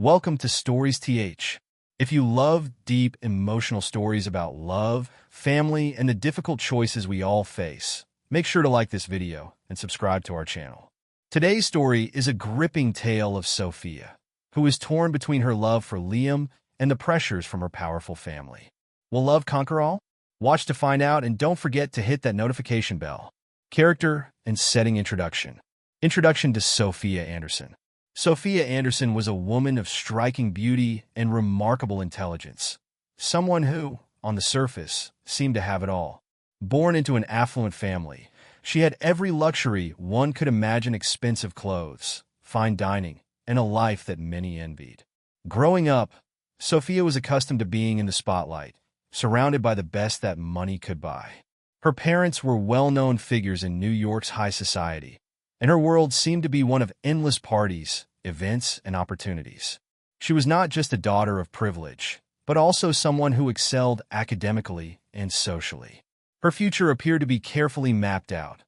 Welcome to Stories TH. If you love deep, emotional stories about love, family, and the difficult choices we all face, make sure to like this video and subscribe to our channel. Today's story is a gripping tale of Sophia, who is torn between her love for Liam and the pressures from her powerful family. Will love conquer all? Watch to find out, and don't forget to hit that notification bell. Character and setting introduction. Introduction to Sophia Anderson. Sophia Anderson was a woman of striking beauty and remarkable intelligence. Someone who, on the surface, seemed to have it all. Born into an affluent family, she had every luxury one could imagine: expensive clothes, fine dining, and a life that many envied. Growing up, Sophia was accustomed to being in the spotlight, surrounded by the best that money could buy. Her parents were well-known figures in New York's high society, and her world seemed to be one of endless parties, events, and opportunities. She was not just a daughter of privilege, but also someone who excelled academically and socially. Her future appeared to be carefully mapped out: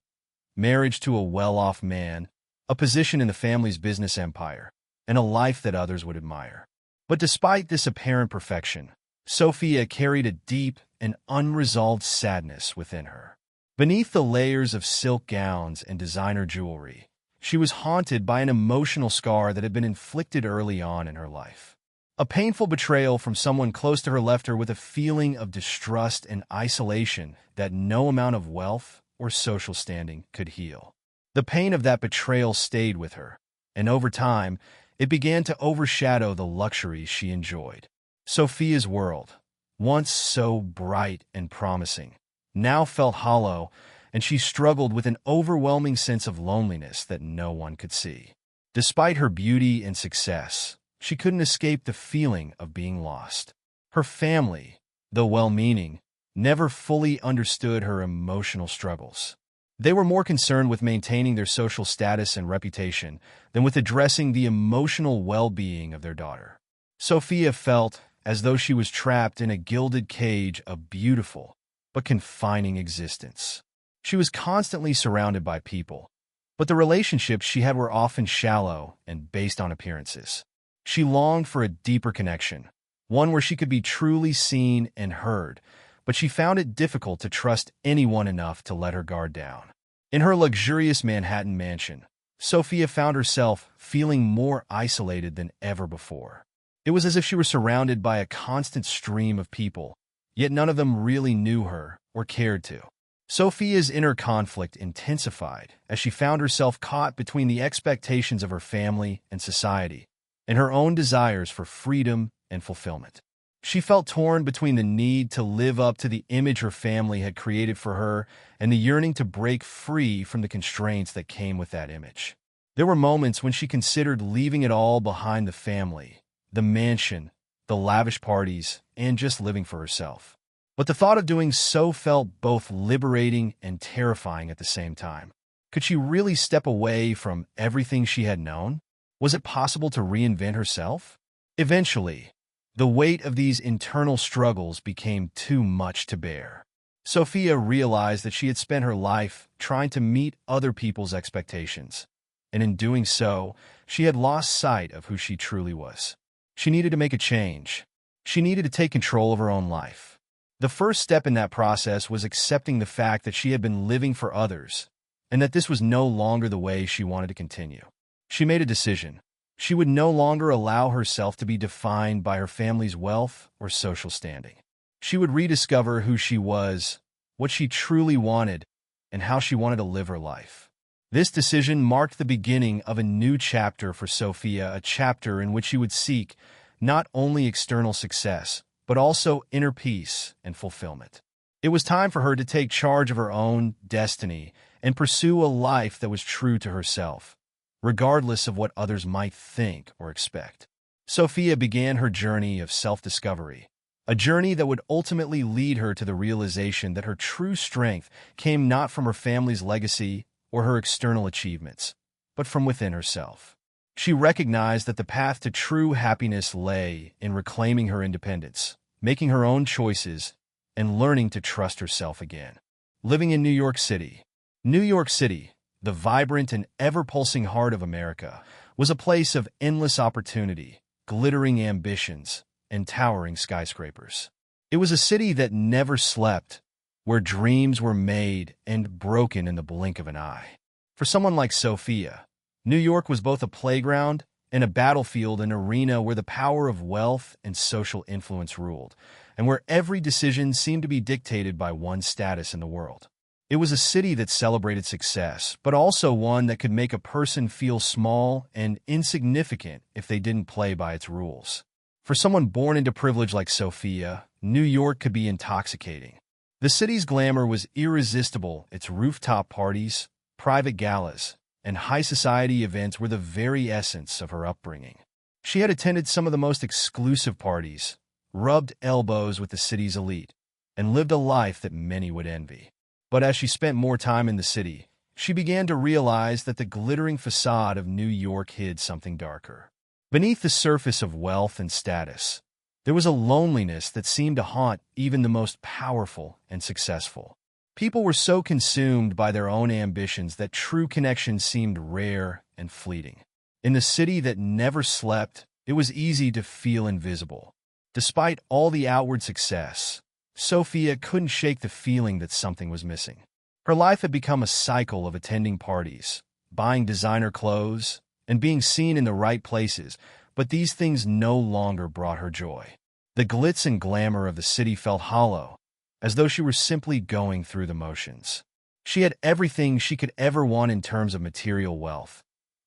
marriage to a well-off man, a position in the family's business empire, and a life that others would admire. But despite this apparent perfection, Sophia carried a deep and unresolved sadness within her. Beneath the layers of silk gowns and designer jewelry, she was haunted by an emotional scar that had been inflicted early on in her life. A painful betrayal from someone close to her left her with a feeling of distrust and isolation that no amount of wealth or social standing could heal. The pain of that betrayal stayed with her, and over time, it began to overshadow the luxuries she enjoyed. Sophia's world, once so bright and promising, now felt hollow, and she struggled with an overwhelming sense of loneliness that no one could see. Despite her beauty and success, she couldn't escape the feeling of being lost. Her family, though well-meaning, never fully understood her emotional struggles. They were more concerned with maintaining their social status and reputation than with addressing the emotional well-being of their daughter. Sophia felt as though she was trapped in a gilded cage of beautiful but confining existence. She was constantly surrounded by people, but the relationships she had were often shallow and based on appearances. She longed for a deeper connection, one where she could be truly seen and heard, but she found it difficult to trust anyone enough to let her guard down. In her luxurious Manhattan mansion, Sophia found herself feeling more isolated than ever before. It was as if she were surrounded by a constant stream of people, yet none of them really knew her or cared to. Sophia's inner conflict intensified as she found herself caught between the expectations of her family and society, and her own desires for freedom and fulfillment. She felt torn between the need to live up to the image her family had created for her and the yearning to break free from the constraints that came with that image. There were moments when she considered leaving it all behind: the family, the mansion, the lavish parties, and just living for herself. But the thought of doing so felt both liberating and terrifying at the same time. Could she really step away from everything she had known? Was it possible to reinvent herself? Eventually, the weight of these internal struggles became too much to bear. Sophia realized that she had spent her life trying to meet other people's expectations, and in doing so, she had lost sight of who she truly was. She needed to make a change. She needed to take control of her own life. The first step in that process was accepting the fact that she had been living for others, and that this was no longer the way she wanted to continue. She made a decision. She would no longer allow herself to be defined by her family's wealth or social standing. She would rediscover who she was, what she truly wanted, and how she wanted to live her life. This decision marked the beginning of a new chapter for Sophia, a chapter in which she would seek not only external success, but also inner peace and fulfillment. It was time for her to take charge of her own destiny and pursue a life that was true to herself, regardless of what others might think or expect. Sophia began her journey of self-discovery, a journey that would ultimately lead her to the realization that her true strength came not from her family's legacy or her external achievements, but from within herself. She recognized that the path to true happiness lay in reclaiming her independence, making her own choices, and learning to trust herself again. Living in New York City. New York City, the vibrant and ever-pulsing heart of America, was a place of endless opportunity, glittering ambitions, and towering skyscrapers. It was a city that never slept, where dreams were made and broken in the blink of an eye. For someone like Sophia, New York was both a playground and a battlefield, an arena where the power of wealth and social influence ruled, and where every decision seemed to be dictated by one's status in the world. It was a city that celebrated success, but also one that could make a person feel small and insignificant if they didn't play by its rules. For someone born into privilege like Sophia, New York could be intoxicating. The city's glamour was irresistible. Its rooftop parties, private galas, and high society events were the very essence of her upbringing. She had attended some of the most exclusive parties, rubbed elbows with the city's elite, and lived a life that many would envy. But as she spent more time in the city, she began to realize that the glittering facade of New York hid something darker. Beneath the surface of wealth and status, there was a loneliness that seemed to haunt even the most powerful and successful. People were so consumed by their own ambitions that true connection seemed rare and fleeting. In the city that never slept, it was easy to feel invisible. Despite all the outward success, Sophia couldn't shake the feeling that something was missing. Her life had become a cycle of attending parties, buying designer clothes, and being seen in the right places, but these things no longer brought her joy. The glitz and glamour of the city felt hollow, as though she were simply going through the motions. She had everything she could ever want in terms of material wealth,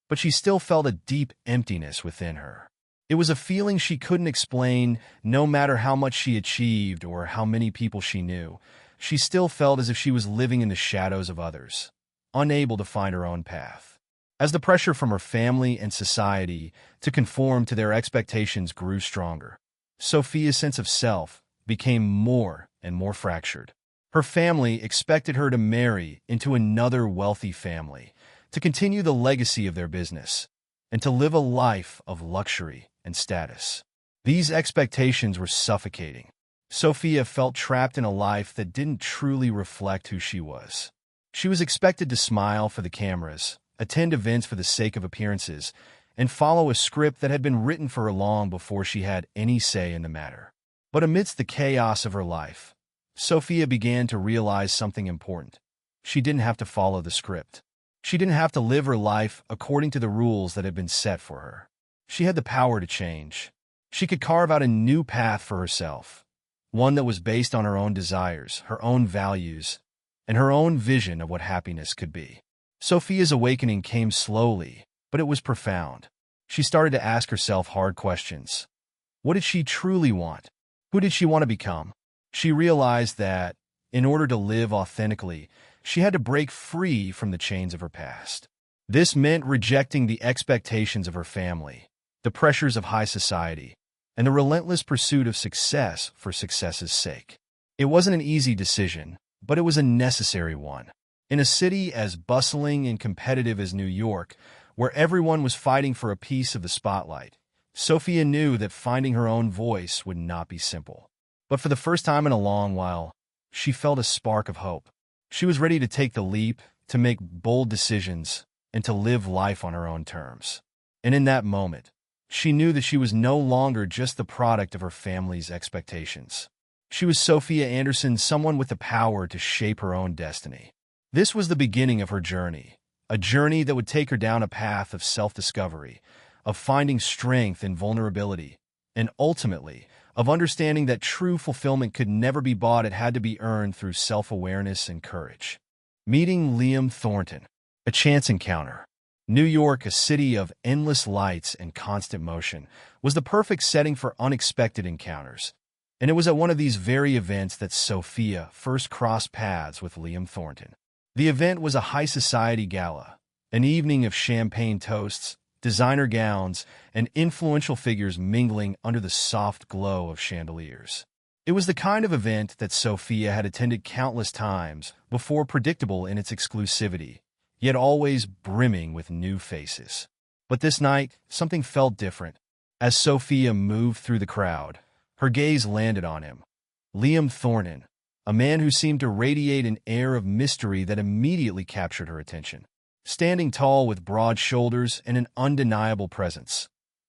but she still felt a deep emptiness within her. It was a feeling she couldn't explain. No matter how much she achieved or how many people she knew, she still felt as if she was living in the shadows of others, unable to find her own path. As the pressure from her family and society to conform to their expectations grew stronger, Sophia's sense of self became more and more fractured. Her family expected her to marry into another wealthy family, to continue the legacy of their business, and to live a life of luxury and status. These expectations were suffocating. Sophia felt trapped in a life that didn't truly reflect who she was. She was expected to smile for the cameras, attend events for the sake of appearances, and follow a script that had been written for her long before she had any say in the matter. But amidst the chaos of her life, Sophia began to realize something important. She didn't have to follow the script. She didn't have to live her life according to the rules that had been set for her. She had the power to change. She could carve out a new path for herself, one that was based on her own desires, her own values, and her own vision of what happiness could be. Sophia's awakening came slowly, but it was profound. She started to ask herself hard questions. What did she truly want? Who did she want to become? She realized that, in order to live authentically, she had to break free from the chains of her past. This meant rejecting the expectations of her family, the pressures of high society, and the relentless pursuit of success for success's sake. It wasn't an easy decision, but it was a necessary one. In a city as bustling and competitive as New York, where everyone was fighting for a piece of the spotlight, Sophia knew that finding her own voice would not be simple. But for the first time in a long while, she felt a spark of hope. She was ready to take the leap, to make bold decisions, and to live life on her own terms. And in that moment, she knew that she was no longer just the product of her family's expectations. She was Sophia Anderson, someone with the power to shape her own destiny. This was the beginning of her journey, a journey that would take her down a path of self-discovery, of finding strength in vulnerability, and ultimately, of understanding that true fulfillment could never be bought. It had to be earned through self-awareness and courage. Meeting Liam Thornton, a chance encounter. New York, a city of endless lights and constant motion, was the perfect setting for unexpected encounters. And it was at one of these very events that Sophia first crossed paths with Liam Thornton. The event was a high society gala, an evening of champagne toasts, designer gowns, and influential figures mingling under the soft glow of chandeliers. It was the kind of event that Sophia had attended countless times before, predictable in its exclusivity, yet always brimming with new faces. But this night, something felt different. As Sophia moved through the crowd, her gaze landed on him. Liam Thornton, a man who seemed to radiate an air of mystery that immediately captured her attention. Standing tall with broad shoulders and an undeniable presence,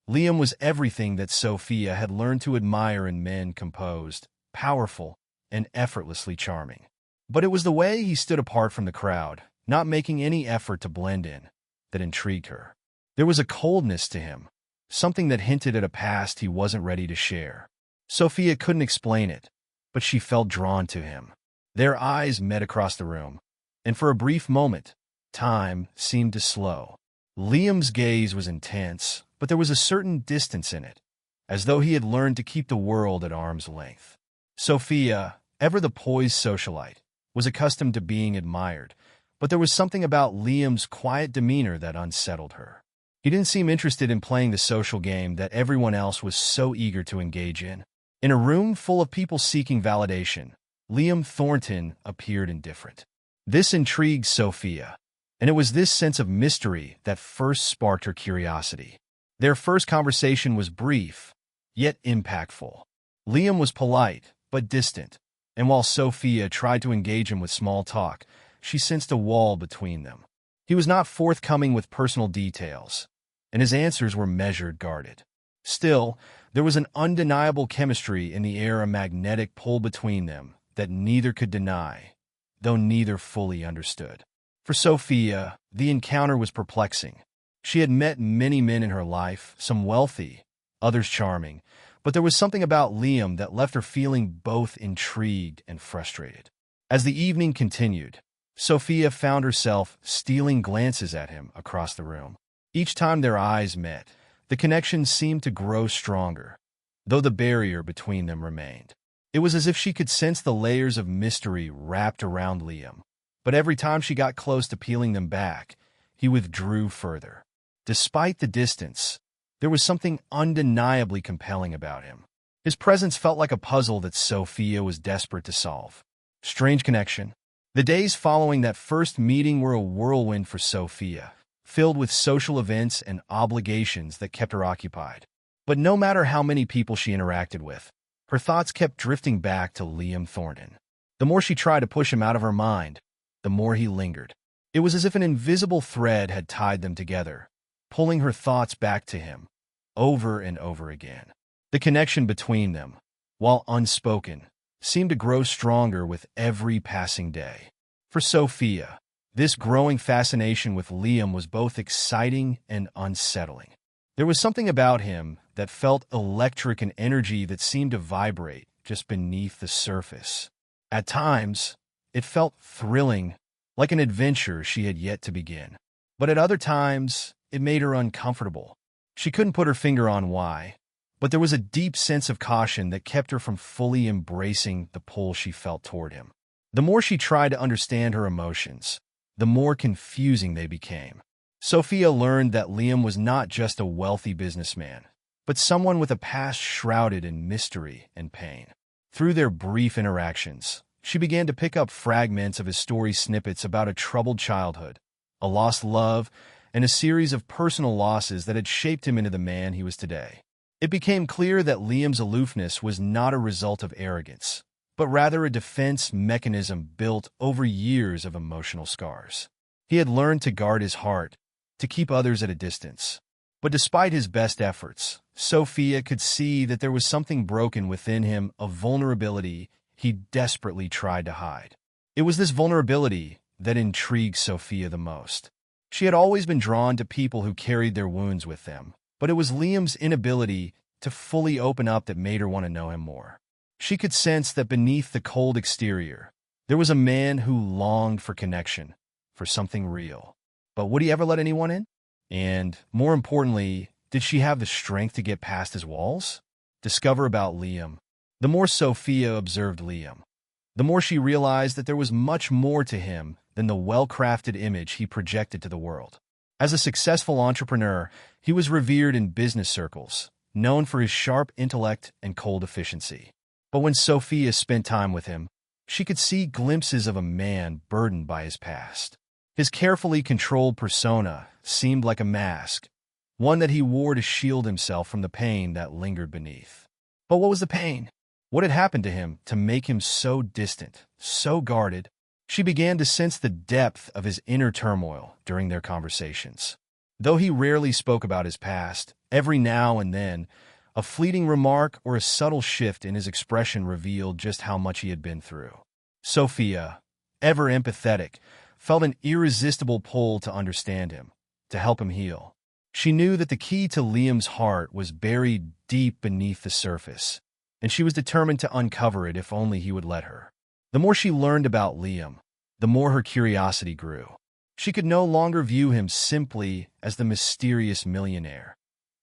Liam was everything that Sophia had learned to admire in men: composed, powerful, and effortlessly charming. But it was the way he stood apart from the crowd, not making any effort to blend in, that intrigued her. There was a coldness to him, something that hinted at a past he wasn't ready to share. Sophia couldn't explain it, but she felt drawn to him. Their eyes met across the room, and for a brief moment, time seemed to slow. Liam's gaze was intense, but there was a certain distance in it, as though he had learned to keep the world at arm's length. Sophia, ever the poised socialite, was accustomed to being admired, but there was something about Liam's quiet demeanor that unsettled her. He didn't seem interested in playing the social game that everyone else was so eager to engage in. In a room full of people seeking validation, Liam Thornton appeared indifferent. This intrigued Sophia, and it was this sense of mystery that first sparked her curiosity. Their first conversation was brief, yet impactful. Liam was polite, but distant, and while Sophia tried to engage him with small talk, she sensed a wall between them. He was not forthcoming with personal details, and his answers were measured, guarded. Still, there was an undeniable chemistry in the air, a magnetic pull between them that neither could deny, though neither fully understood. For Sophia, the encounter was perplexing. She had met many men in her life, some wealthy, others charming, but there was something about Liam that left her feeling both intrigued and frustrated. As the evening continued, Sophia found herself stealing glances at him across the room. Each time their eyes met, the connection seemed to grow stronger, though the barrier between them remained. It was as if she could sense the layers of mystery wrapped around Liam, but every time she got close to peeling them back, he withdrew further. Despite the distance, there was something undeniably compelling about him. His presence felt like a puzzle that Sophia was desperate to solve. Strange connection. The days following that first meeting were a whirlwind for Sophia, filled with social events and obligations that kept her occupied. But no matter how many people she interacted with, her thoughts kept drifting back to Liam Thornton. The more she tried to push him out of her mind, the more he lingered. It was as if an invisible thread had tied them together, pulling her thoughts back to him, over and over again. The connection between them, while unspoken, seemed to grow stronger with every passing day. For Sophia, this growing fascination with Liam was both exciting and unsettling. There was something about him that felt electric, an energy that seemed to vibrate just beneath the surface. At times, it felt thrilling, like an adventure she had yet to begin. But at other times, it made her uncomfortable. She couldn't put her finger on why, but there was a deep sense of caution that kept her from fully embracing the pull she felt toward him. The more she tried to understand her emotions, the more confusing they became. Sophia learned that Liam was not just a wealthy businessman, but someone with a past shrouded in mystery and pain. Through their brief interactions, she began to pick up fragments of his story, snippets about a troubled childhood, a lost love, and a series of personal losses that had shaped him into the man he was today. It became clear that Liam's aloofness was not a result of arrogance, but rather a defense mechanism built over years of emotional scars. He had learned to guard his heart, to keep others at a distance. But despite his best efforts, Sophia could see that there was something broken within him, a vulnerability he desperately tried to hide. It was this vulnerability that intrigued Sophia the most. She had always been drawn to people who carried their wounds with them, but it was Liam's inability to fully open up that made her want to know him more. She could sense that beneath the cold exterior, there was a man who longed for connection, for something real. But would he ever let anyone in? And, more importantly, did she have the strength to get past his walls? Discover about Liam. The more Sophia observed Liam, the more she realized that there was much more to him than the well-crafted image he projected to the world. As a successful entrepreneur, he was revered in business circles, known for his sharp intellect and cold efficiency. But when Sophia spent time with him, she could see glimpses of a man burdened by his past. His carefully controlled persona seemed like a mask, one that he wore to shield himself from the pain that lingered beneath. But what was the pain? What had happened to him to make him so distant, so guarded? She began to sense the depth of his inner turmoil during their conversations. Though he rarely spoke about his past, Every now and then, a fleeting remark or a subtle shift in his expression revealed just how much he had been through. Sophia, ever empathetic, felt an irresistible pull to understand him, to help him heal. She knew that the key to Liam's heart was buried deep beneath the surface, and she was determined to uncover it if only he would let her. The more she learned about Liam, the more her curiosity grew. She could no longer view him simply as the mysterious millionaire.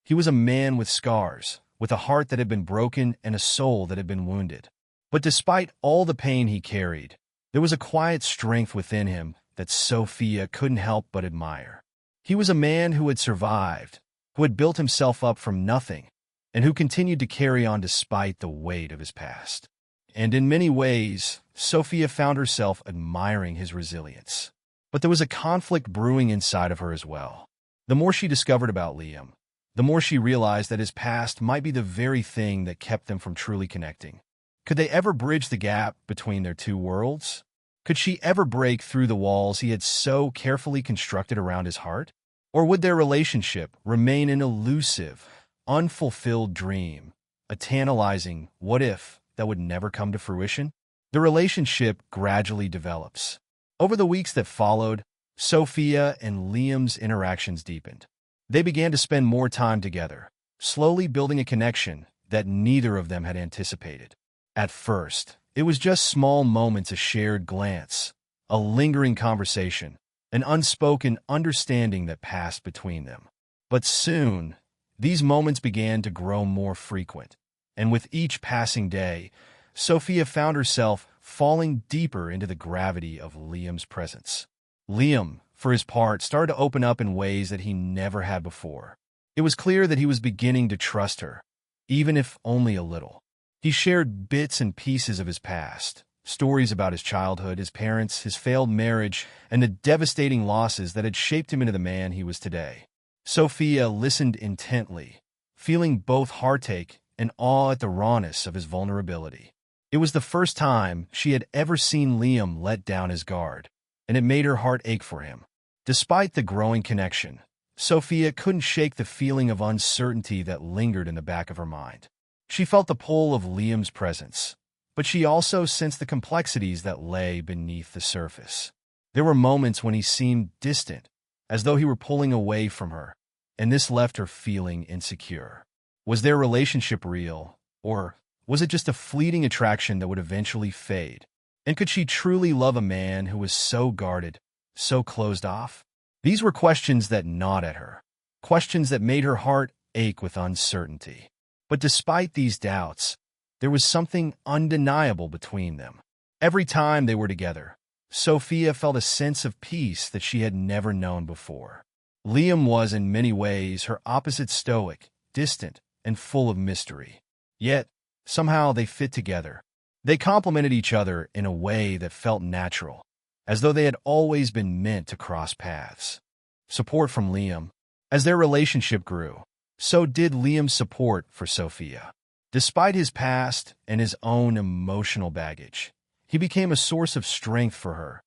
He was a man with scars, with a heart that had been broken and a soul that had been wounded. But despite all the pain he carried, there was a quiet strength within him that Sophia couldn't help but admire. He was a man who had survived, who had built himself up from nothing, and who continued to carry on despite the weight of his past. And in many ways, Sophia found herself admiring his resilience. But there was a conflict brewing inside of her as well. The more she discovered about Liam, the more she realized that his past might be the very thing that kept them from truly connecting. Could they ever bridge the gap between their two worlds? Could she ever break through the walls he had so carefully constructed around his heart? Or would their relationship remain an elusive, unfulfilled dream, a tantalizing what-if that would never come to fruition? The relationship gradually develops. Over the weeks that followed, Sophia and Liam's interactions deepened. They began to spend more time together, slowly building a connection that neither of them had anticipated. At first, it was just small moments, a shared glance, a lingering conversation, an unspoken understanding that passed between them. But soon, these moments began to grow more frequent, and with each passing day, Sophia found herself falling deeper into the gravity of Liam's presence. Liam, for his part, started to open up in ways that he never had before. It was clear that he was beginning to trust her, even if only a little. He shared bits and pieces of his past, stories about his childhood, his parents, his failed marriage, and the devastating losses that had shaped him into the man he was today. Sophia listened intently, feeling both heartache and awe at the rawness of his vulnerability. It was the first time she had ever seen Liam let down his guard, and it made her heart ache for him. Despite the growing connection, Sophia couldn't shake the feeling of uncertainty that lingered in the back of her mind. She felt the pull of Liam's presence, but she also sensed the complexities that lay beneath the surface. There were moments when he seemed distant, as though he were pulling away from her, and this left her feeling insecure. Was their relationship real, or was it just a fleeting attraction that would eventually fade? And could she truly love a man who was so guarded, so closed off? These were questions that gnawed at her, questions that made her heart ache with uncertainty. But despite these doubts, there was something undeniable between them. Every time they were together, Sophia felt a sense of peace that she had never known before. Liam was in many ways her opposite, stoic, distant, and full of mystery. Yet, somehow they fit together. They complemented each other in a way that felt natural, as though they had always been meant to cross paths. Support from Liam. As their relationship grew, so did Liam's support for Sophia. Despite his past and his own emotional baggage, he became a source of strength for her,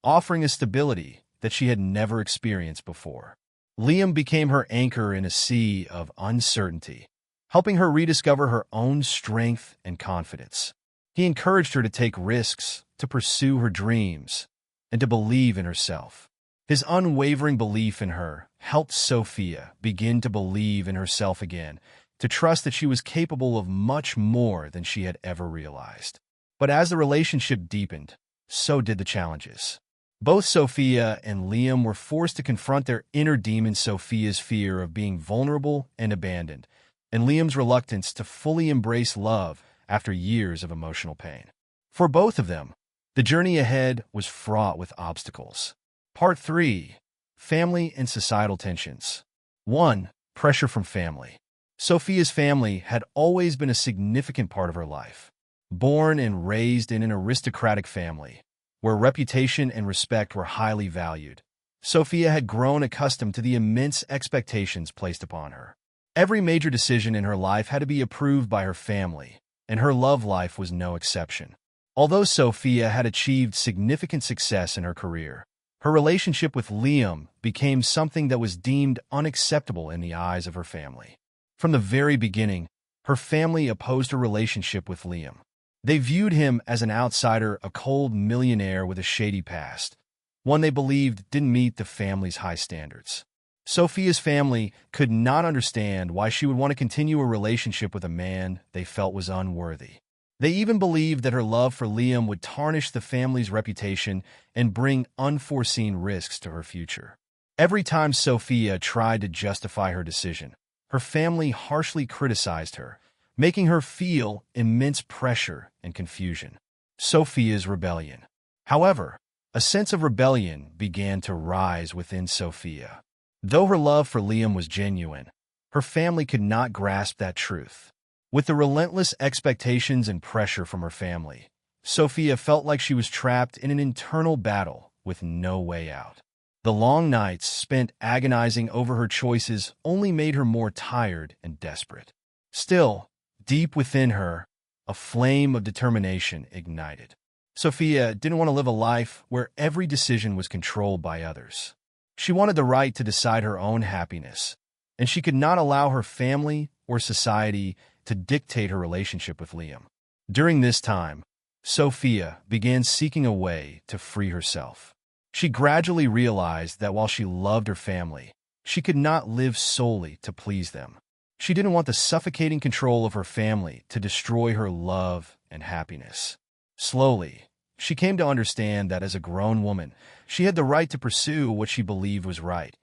offering a stability that she had never experienced before. Liam became her anchor in a sea of uncertainty, helping her rediscover her own strength and confidence. He encouraged her to take risks, to pursue her dreams, and to believe in herself. His unwavering belief in her helped Sophia begin to believe in herself again, to trust that she was capable of much more than she had ever realized. But as the relationship deepened, so did the challenges. Both Sophia and Liam were forced to confront their inner demon, Sophia's fear of being vulnerable and abandoned, and Liam's reluctance to fully embrace love after years of emotional pain. For both of them, the journey ahead was fraught with obstacles. Part 3. Family and Societal Tensions. 1. Pressure from family. Sophia's family had always been a significant part of her life. Born and raised in an aristocratic family, where reputation and respect were highly valued, Sophia had grown accustomed to the immense expectations placed upon her. Every major decision in her life had to be approved by her family, and her love life was no exception. Although Sophia had achieved significant success in her career, her relationship with Liam became something that was deemed unacceptable in the eyes of her family. From the very beginning, her family opposed her relationship with Liam. They viewed him as an outsider, a cold millionaire with a shady past, one they believed didn't meet the family's high standards. Sophia'S family could not understand why she would want to continue a relationship with a man they felt was unworthy. They even believed that her love for Liam would tarnish the family's reputation and bring unforeseen risks to her future. Every time Sophia tried to justify her decision, her family harshly criticized her, making her feel immense pressure and confusion. Sophia'S rebellion. However, a sense of rebellion began to rise within Sophia. Though her love for Liam was genuine, her family could not grasp that truth. With the relentless expectations and pressure from her family, Sophia felt like she was trapped in an internal battle with no way out. The long nights spent agonizing over her choices only made her more tired and desperate. Still, deep within her, a flame of determination ignited. Sophia didn't want to live a life where every decision was controlled by others. She wanted the right to decide her own happiness, and she could not allow her family or society to dictate her relationship with Liam. During this time, Sophia began seeking a way to free herself. She gradually realized that while she loved her family, she could not live solely to please them. She didn't want the suffocating control of her family to destroy her love and happiness. Slowly, she came to understand that as a grown woman, she had the right to pursue what she believed was right,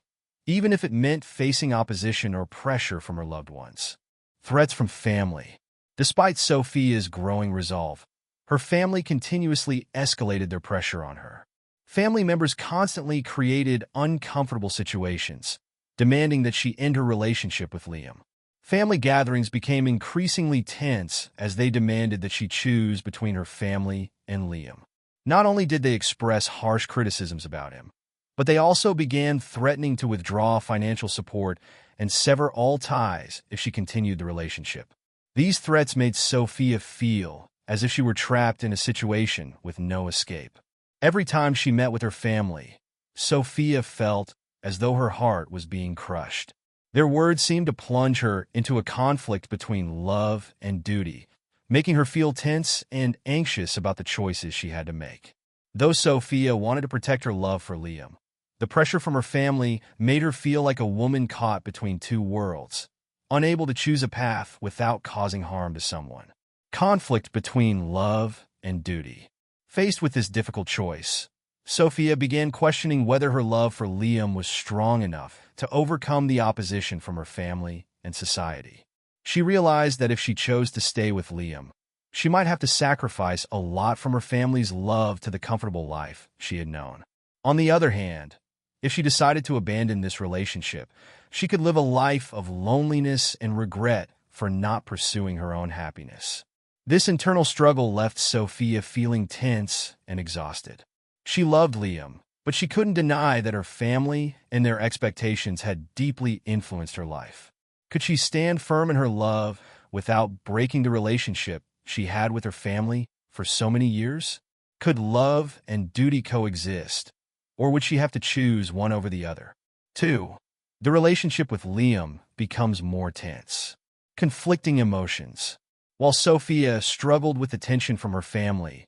even if it meant facing opposition or pressure from her loved ones. Threats from family. Despite Sophia'S growing resolve, her family continuously escalated their pressure on her. Family members constantly created uncomfortable situations, demanding that she end her relationship with Liam. Family gatherings became increasingly tense as they demanded that she choose between her family and Liam. Not only did they express harsh criticisms about him, but they also began threatening to withdraw financial support and sever all ties if she continued the relationship. These threats made Sophia feel as if she were trapped in a situation with no escape. Every time she met with her family, Sophia felt as though her heart was being crushed. Their words seemed to plunge her into a conflict between love and duty, making her feel tense and anxious about the choices she had to make. Though Sophia wanted to protect her love for Liam, the pressure from her family made her feel like a woman caught between two worlds, unable to choose a path without causing harm to someone. Conflict between love and duty. Faced with this difficult choice, Sophia began questioning whether her love for Liam was strong enough to overcome the opposition from her family and society. She realized that if she chose to stay with Liam, she might have to sacrifice a lot from her family's love to the comfortable life she had known. On the other hand, if she decided to abandon this relationship, she could live a life of loneliness and regret for not pursuing her own happiness. This internal struggle left Sophia feeling tense and exhausted. She loved Liam, but she couldn't deny that her family and their expectations had deeply influenced her life. Could she stand firm in her love without breaking the relationship she had with her family for so many years? Could love and duty coexist, or would she have to choose one over the other? 2. The relationship with Liam becomes more tense. Conflicting emotions. While Sophia struggled with the tension from her family,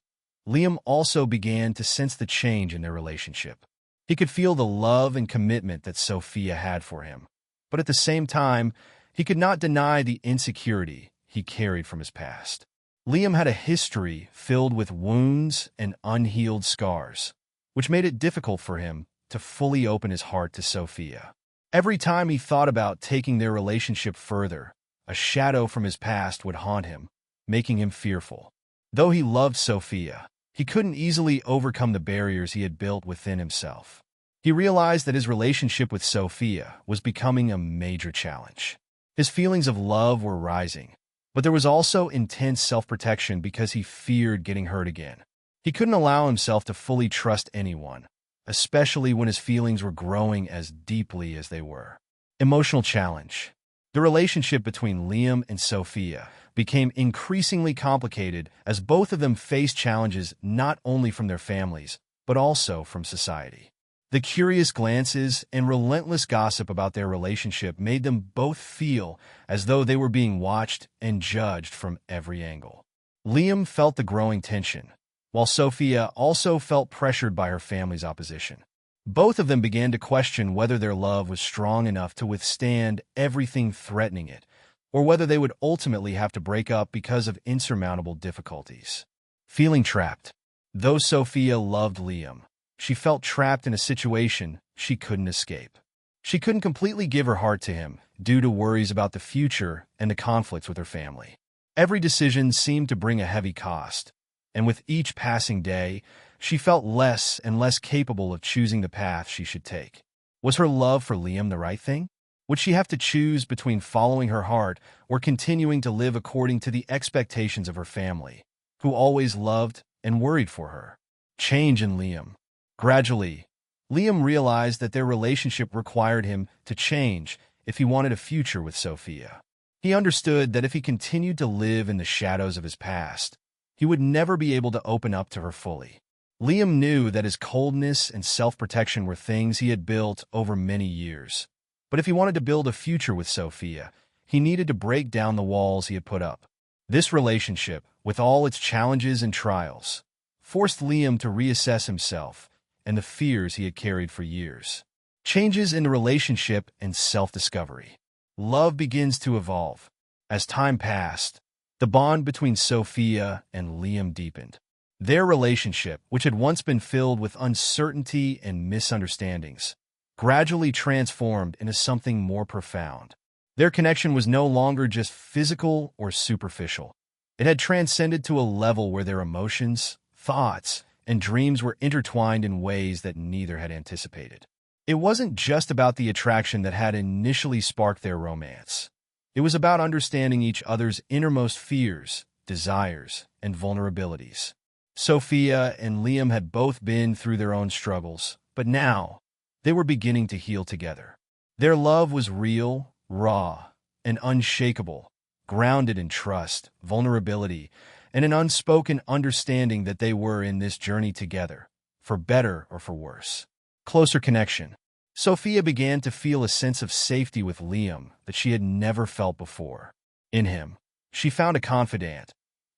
Liam also began to sense the change in their relationship. He could feel the love and commitment that Sophia had for him, but at the same time, he could not deny the insecurity he carried from his past. Liam had a history filled with wounds and unhealed scars, which made it difficult for him to fully open his heart to Sophia. Every time he thought about taking their relationship further, a shadow from his past would haunt him, making him fearful. Though he loved Sophia, he couldn't easily overcome the barriers he had built within himself. He realized that his relationship with Sophia was becoming a major challenge. His feelings of love were rising, but there was also intense self-protection because he feared getting hurt again. He couldn't allow himself to fully trust anyone, especially when his feelings were growing as deeply as they were. Emotional challenge. The relationship between Liam and Sophia became increasingly complicated as both of them faced challenges not only from their families, but also from society. The curious glances and relentless gossip about their relationship made them both feel as though they were being watched and judged from every angle. Liam felt the growing tension, while Sophia also felt pressured by her family's opposition. Both of them began to question whether their love was strong enough to withstand everything threatening it, or whether they would ultimately have to break up because of insurmountable difficulties. Feeling trapped. Though Sophia loved Liam, she felt trapped in a situation she couldn't escape. She couldn't completely give her heart to him due to worries about the future and the conflicts with her family. Every decision seemed to bring a heavy cost, and with each passing day, she felt less and less capable of choosing the path she should take. Was her love for Liam the right thing? Would she have to choose between following her heart or continuing to live according to the expectations of her family, who always loved and worried for her? Change in Liam. Gradually, Liam realized that their relationship required him to change if he wanted a future with Sophia. He understood that if he continued to live in the shadows of his past, he would never be able to open up to her fully. Liam knew that his coldness and self-protection were things he had built over many years. But if he wanted to build a future with Sophia, he needed to break down the walls he had put up. This relationship, with all its challenges and trials, forced Liam to reassess himself and the fears he had carried for years. Changes in the relationship and self-discovery. Love begins to evolve. As time passed, the bond between Sophia and Liam deepened. Their relationship, which had once been filled with uncertainty and misunderstandings, gradually transformed into something more profound. Their connection was no longer just physical or superficial. It had transcended to a level where their emotions, thoughts, and dreams were intertwined in ways that neither had anticipated. It wasn't just about the attraction that had initially sparked their romance. It was about understanding each other's innermost fears, desires, and vulnerabilities. Sophia and Liam had both been through their own struggles, but now they were beginning to heal together. Their love was real, raw, and unshakable, grounded in trust, vulnerability, and an unspoken understanding that they were in this journey together, for better or for worse. Closer connection. Sophia began to feel a sense of safety with Liam that she had never felt before. In him, she found a confidant,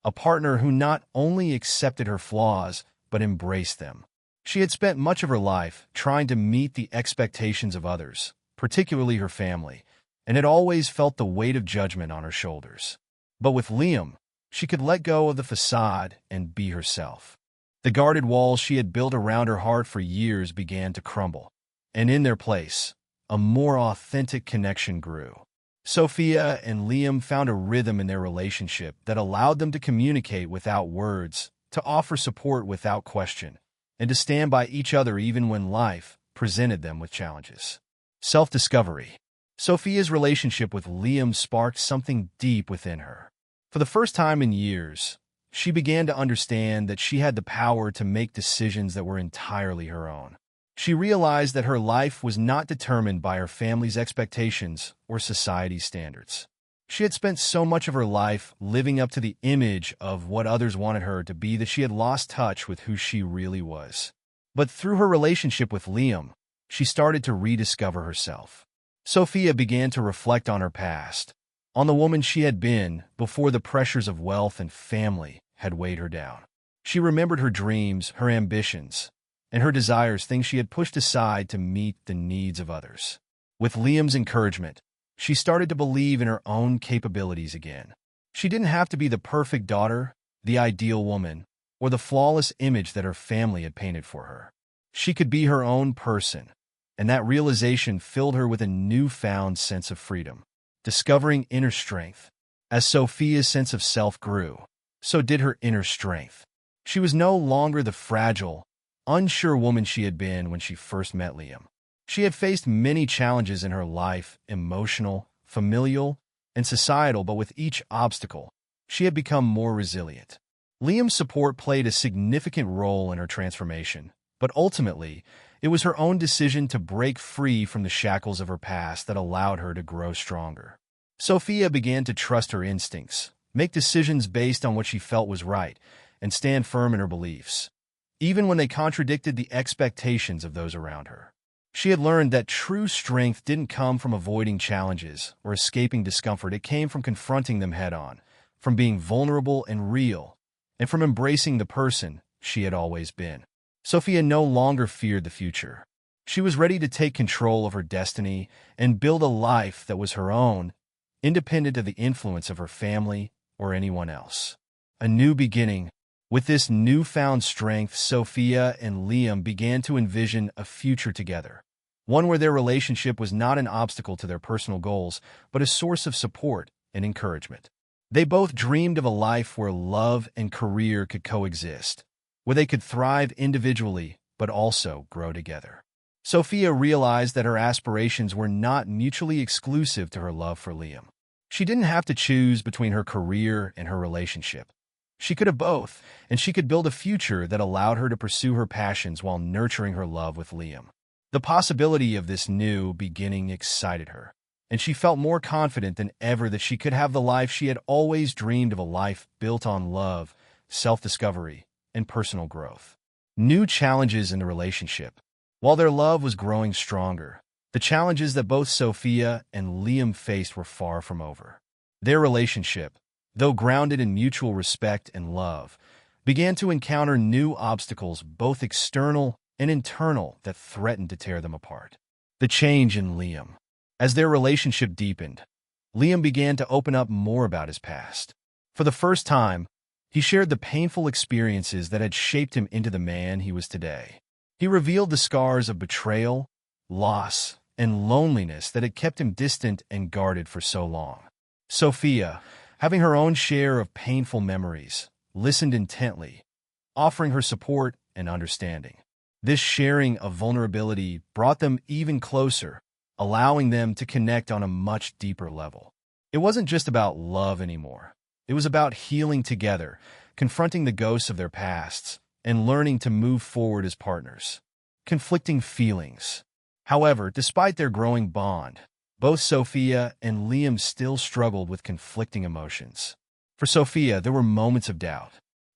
a partner who not only accepted her flaws, but embraced them. She had spent much of her life trying to meet the expectations of others, particularly her family, and had always felt the weight of judgment on her shoulders. But with Liam, she could let go of the facade and be herself. The guarded walls she had built around her heart for years began to crumble, and in their place, a more authentic connection grew. Sophia and Liam found a rhythm in their relationship that allowed them to communicate without words, to offer support without question, and to stand by each other even when life presented them with challenges. Self-discovery. Sophia's relationship with Liam sparked something deep within her. For the first time in years, she began to understand that she had the power to make decisions that were entirely her own. She realized that her life was not determined by her family's expectations or society's standards. She had spent so much of her life living up to the image of what others wanted her to be that she had lost touch with who she really was. But through her relationship with Liam, she started to rediscover herself. Sophia began to reflect on her past, on the woman she had been before the pressures of wealth and family had weighed her down. She remembered her dreams, her ambitions, and her desires, things she had pushed aside to meet the needs of others. With Liam's encouragement, she started to believe in her own capabilities again. She didn't have to be the perfect daughter, the ideal woman, or the flawless image that her family had painted for her. She could be her own person, and that realization filled her with a newfound sense of freedom, discovering inner strength. As Sophia's sense of self grew, so did her inner strength. She was no longer the fragile, unsure woman she had been when she first met Liam. She had faced many challenges in her life, emotional, familial, and societal, but with each obstacle, she had become more resilient. Liam's support played a significant role in her transformation, but ultimately, it was her own decision to break free from the shackles of her past that allowed her to grow stronger. Sophia began to trust her instincts, make decisions based on what she felt was right, and stand firm in her beliefs. even when they contradicted the expectations of those around her. She had learned that true strength didn't come from avoiding challenges or escaping discomfort. It came from confronting them head-on, from being vulnerable and real, and from embracing the person she had always been. Sophia no longer feared the future. She was ready to take control of her destiny and build a life that was her own, independent of the influence of her family or anyone else. A new beginning. With this newfound strength, Sophia and Liam began to envision a future together, one where their relationship was not an obstacle to their personal goals, but a source of support and encouragement. They both dreamed of a life where love and career could coexist, where they could thrive individually but also grow together. Sophia realized that her aspirations were not mutually exclusive to her love for Liam. She didn't have to choose between her career and her relationship. She could have both, and she could build a future that allowed her to pursue her passions while nurturing her love with Liam. The possibility of this new beginning excited her, and she felt more confident than ever that she could have the life she had always dreamed of, a life built on love, self-discovery, and personal growth. New challenges in the relationship. While their love was growing stronger, the challenges that both Sophia and Liam faced were far from over. Their relationship, though grounded in mutual respect and love, began to encounter new obstacles, both external and internal, that threatened to tear them apart. The change in Liam. As their relationship deepened, Liam began to open up more about his past. For the first time, he shared the painful experiences that had shaped him into the man he was today. He revealed the scars of betrayal, loss, and loneliness that had kept him distant and guarded for so long. Sophia, having her own share of painful memories, listened intently, offering her support and understanding. This sharing of vulnerability brought them even closer, allowing them to connect on a much deeper level. It wasn't just about love anymore. It was about healing together, confronting the ghosts of their pasts, and learning to move forward as partners. Conflicting feelings. However, despite their growing bond, both Sophia and Liam still struggled with conflicting emotions. For Sophia, there were moments of doubt.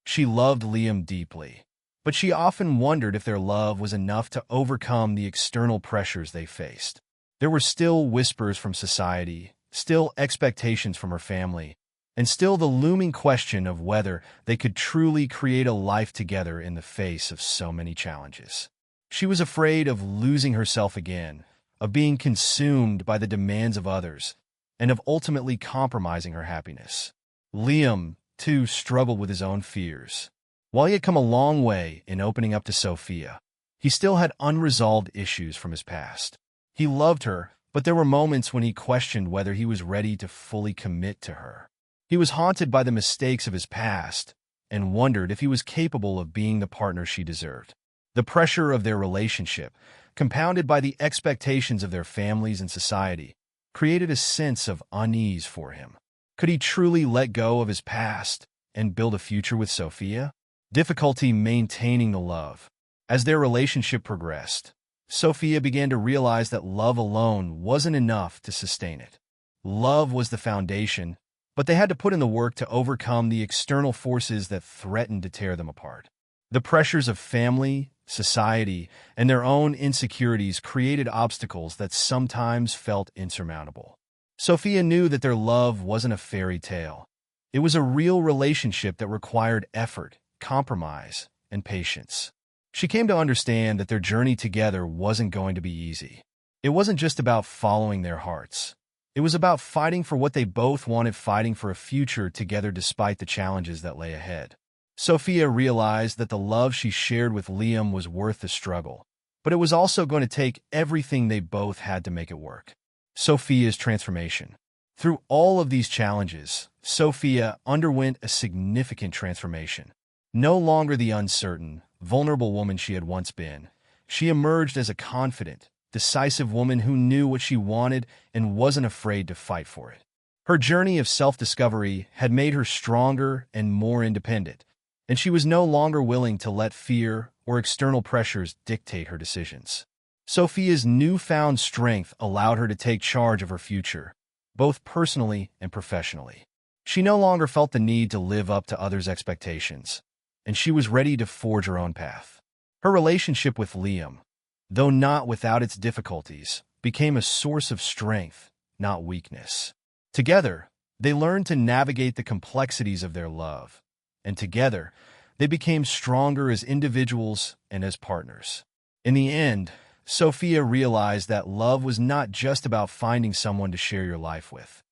She loved Liam deeply, but she often wondered if their love was enough to overcome the external pressures they faced. There were still whispers from society, still expectations from her family, and still the looming question of whether they could truly create a life together in the face of so many challenges. She was afraid of losing herself again, of being consumed by the demands of others, and of ultimately compromising her happiness. Liam, too, struggled with his own fears. While he had come a long way in opening up to Sophia, he still had unresolved issues from his past. He loved her, but there were moments when he questioned whether he was ready to fully commit to her. He was haunted by the mistakes of his past and wondered if he was capable of being the partner she deserved. The pressure of their relationship, compounded by the expectations of their families and society, created a sense of unease for him. Could he truly let go of his past and build a future with Sophia? Difficulty maintaining the love. As their relationship progressed, Sophia began to realize that love alone wasn't enough to sustain it. Love was the foundation, but they had to put in the work to overcome the external forces that threatened to tear them apart. The pressures of family, society, and their own insecurities created obstacles that sometimes felt insurmountable. Sophia knew that their love wasn't a fairy tale. It was a real relationship that required effort, compromise, and patience. She came to understand that their journey together wasn't going to be easy. It wasn't just about following their hearts. It was about fighting for what they both wanted, fighting for a future together despite the challenges that lay ahead. Sophia realized that the love she shared with Liam was worth the struggle, but it was also going to take everything they both had to make it work. Sophia's transformation. Through all of these challenges, Sophia underwent a significant transformation. No longer the uncertain, vulnerable woman she had once been, she emerged as a confident, decisive woman who knew what she wanted and wasn't afraid to fight for it. Her journey of self-discovery had made her stronger and more independent, and she was no longer willing to let fear or external pressures dictate her decisions. Sophia's newfound strength allowed her to take charge of her future, both personally and professionally. She no longer felt the need to live up to others' expectations, and she was ready to forge her own path. Her relationship with Liam, though not without its difficulties, became a source of strength, not weakness. Together, they learned to navigate the complexities of their love, and together, they became stronger as individuals and as partners. In the end, Sophia realized that love was not just about finding someone to share your life with.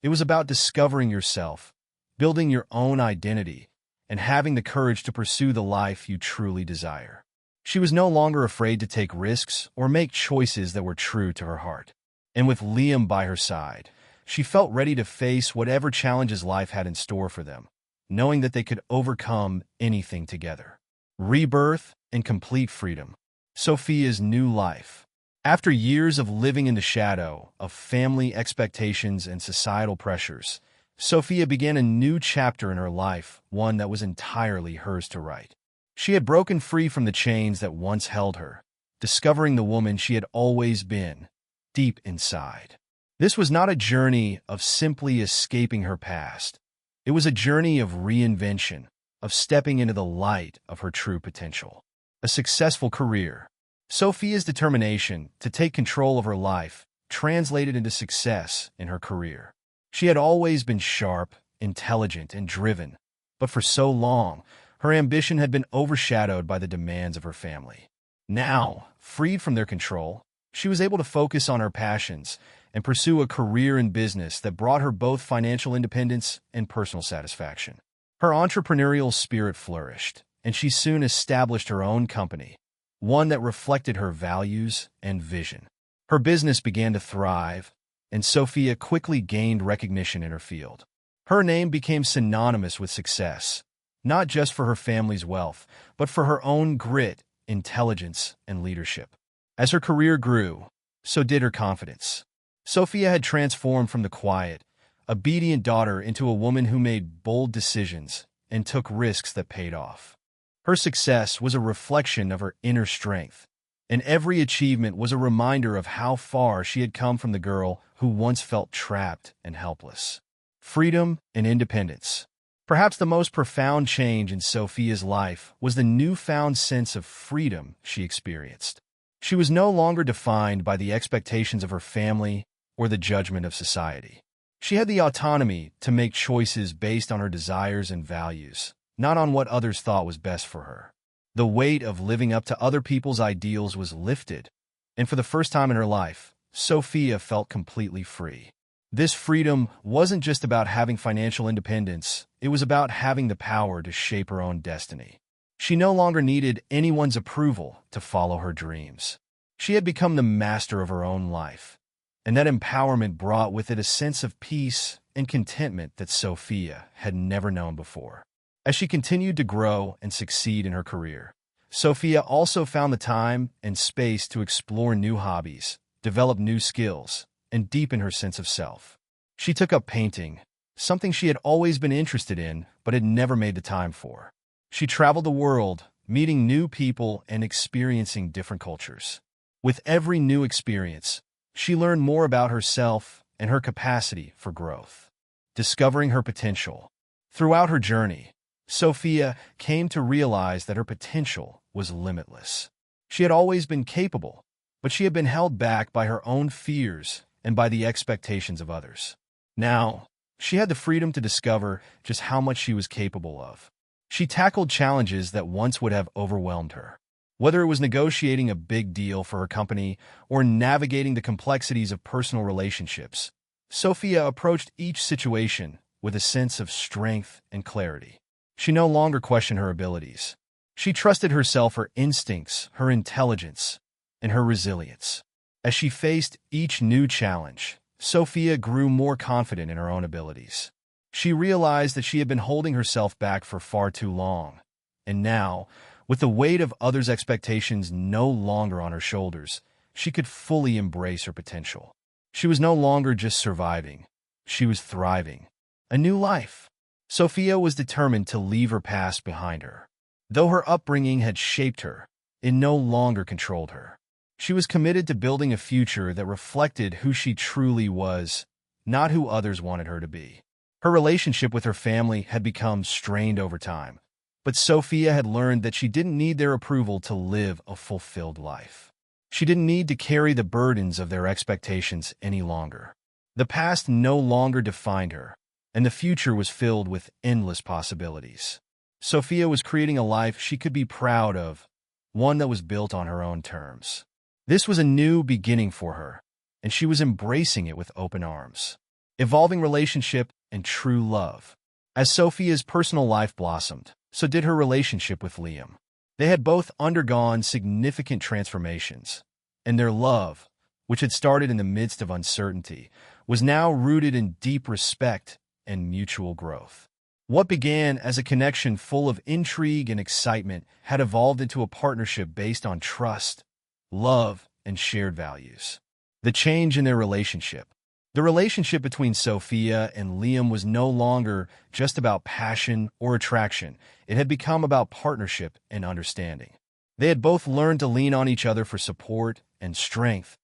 It was about discovering yourself, building your own identity, and having the courage to pursue the life you truly desire. She was no longer afraid to take risks or make choices that were true to her heart. And with Liam by her side, she felt ready to face whatever challenges life had in store for them, knowing that they could overcome anything together. Rebirth and complete freedom. Sophia'S new life. After years of living in the shadow of family expectations and societal pressures, Sophia began a new chapter in her life, one that was entirely hers to write. She had broken free from the chains that once held her, discovering the woman she had always been, deep inside. This was not a journey of simply escaping her past. It was a journey of reinvention, of stepping into the light of her true potential. A successful career. Sophia'S determination to take control of her life translated into success in her career. She had always been sharp, intelligent, and driven, but for so long, her ambition had been overshadowed by the demands of her family. Now, freed from their control, she was able to focus on her passions and pursue a career in business that brought her both financial independence and personal satisfaction. Her entrepreneurial spirit flourished, and she soon established her own company, one that reflected her values and vision. Her business began to thrive, and Sophia quickly gained recognition in her field. Her name became synonymous with success, not just for her family's wealth, but for her own grit, intelligence, and leadership. As her career grew, so did her confidence. Sophia had transformed from the quiet, obedient daughter into a woman who made bold decisions and took risks that paid off. Her success was a reflection of her inner strength, and every achievement was a reminder of how far she had come from the girl who once felt trapped and helpless. Freedom and independence. Perhaps the most profound change in Sophia'S life was the newfound sense of freedom she experienced. She was no longer defined by the expectations of her family or the judgment of society. She had the autonomy to make choices based on her desires and values, not on what others thought was best for her. The weight of living up to other people's ideals was lifted, and for the first time in her life, Sophia felt completely free. This freedom wasn't just about having financial independence, it was about having the power to shape her own destiny. She no longer needed anyone's approval to follow her dreams. She had become the master of her own life, and that empowerment brought with it a sense of peace and contentment that Sophia had never known before. As she continued to grow and succeed in her career, Sophia also found the time and space to explore new hobbies, develop new skills, and deepen her sense of self. She took up painting, something she had always been interested in but had never made the time for. She traveled the world, meeting new people and experiencing different cultures. With every new experience, she learned more about herself and her capacity for growth. Discovering her potential. Throughout her journey, Sophia came to realize that her potential was limitless. She had always been capable, but she had been held back by her own fears and by the expectations of others. Now, she had the freedom to discover just how much she was capable of. She tackled challenges that once would have overwhelmed her. Whether it was negotiating a big deal for her company or navigating the complexities of personal relationships, Sophia approached each situation with a sense of strength and clarity. She no longer questioned her abilities. She trusted herself, her instincts, her intelligence, and her resilience. As she faced each new challenge, Sophia grew more confident in her own abilities. She realized that she had been holding herself back for far too long, and now, with the weight of others' expectations no longer on her shoulders, she could fully embrace her potential. She was no longer just surviving. She was thriving. A new life. Sophia was determined to leave her past behind her. Though her upbringing had shaped her, it no longer controlled her. She was committed to building a future that reflected who she truly was, not who others wanted her to be. Her relationship with her family had become strained over time, But Sophia had learned that she didn't need their approval to live a fulfilled life. She didn't need to carry the burdens of their expectations any longer. The past no longer defined her, and the future was filled with endless possibilities. Sophia was creating a life she could be proud of, one that was built on her own terms. This was a new beginning for her, and she was embracing it with open arms. Evolving relationship and true love. As Sophia's personal life blossomed, so did her relationship with Liam. They had both undergone significant transformations, and their love, which had started in the midst of uncertainty, was now rooted in deep respect and mutual growth. What began as a connection full of intrigue and excitement had evolved into a partnership based on trust, love, and shared values. The change in their relationship. The relationship between Sophia and Liam was no longer just about passion or attraction. It had become about partnership and understanding. They had both learned to lean on each other for support and strength,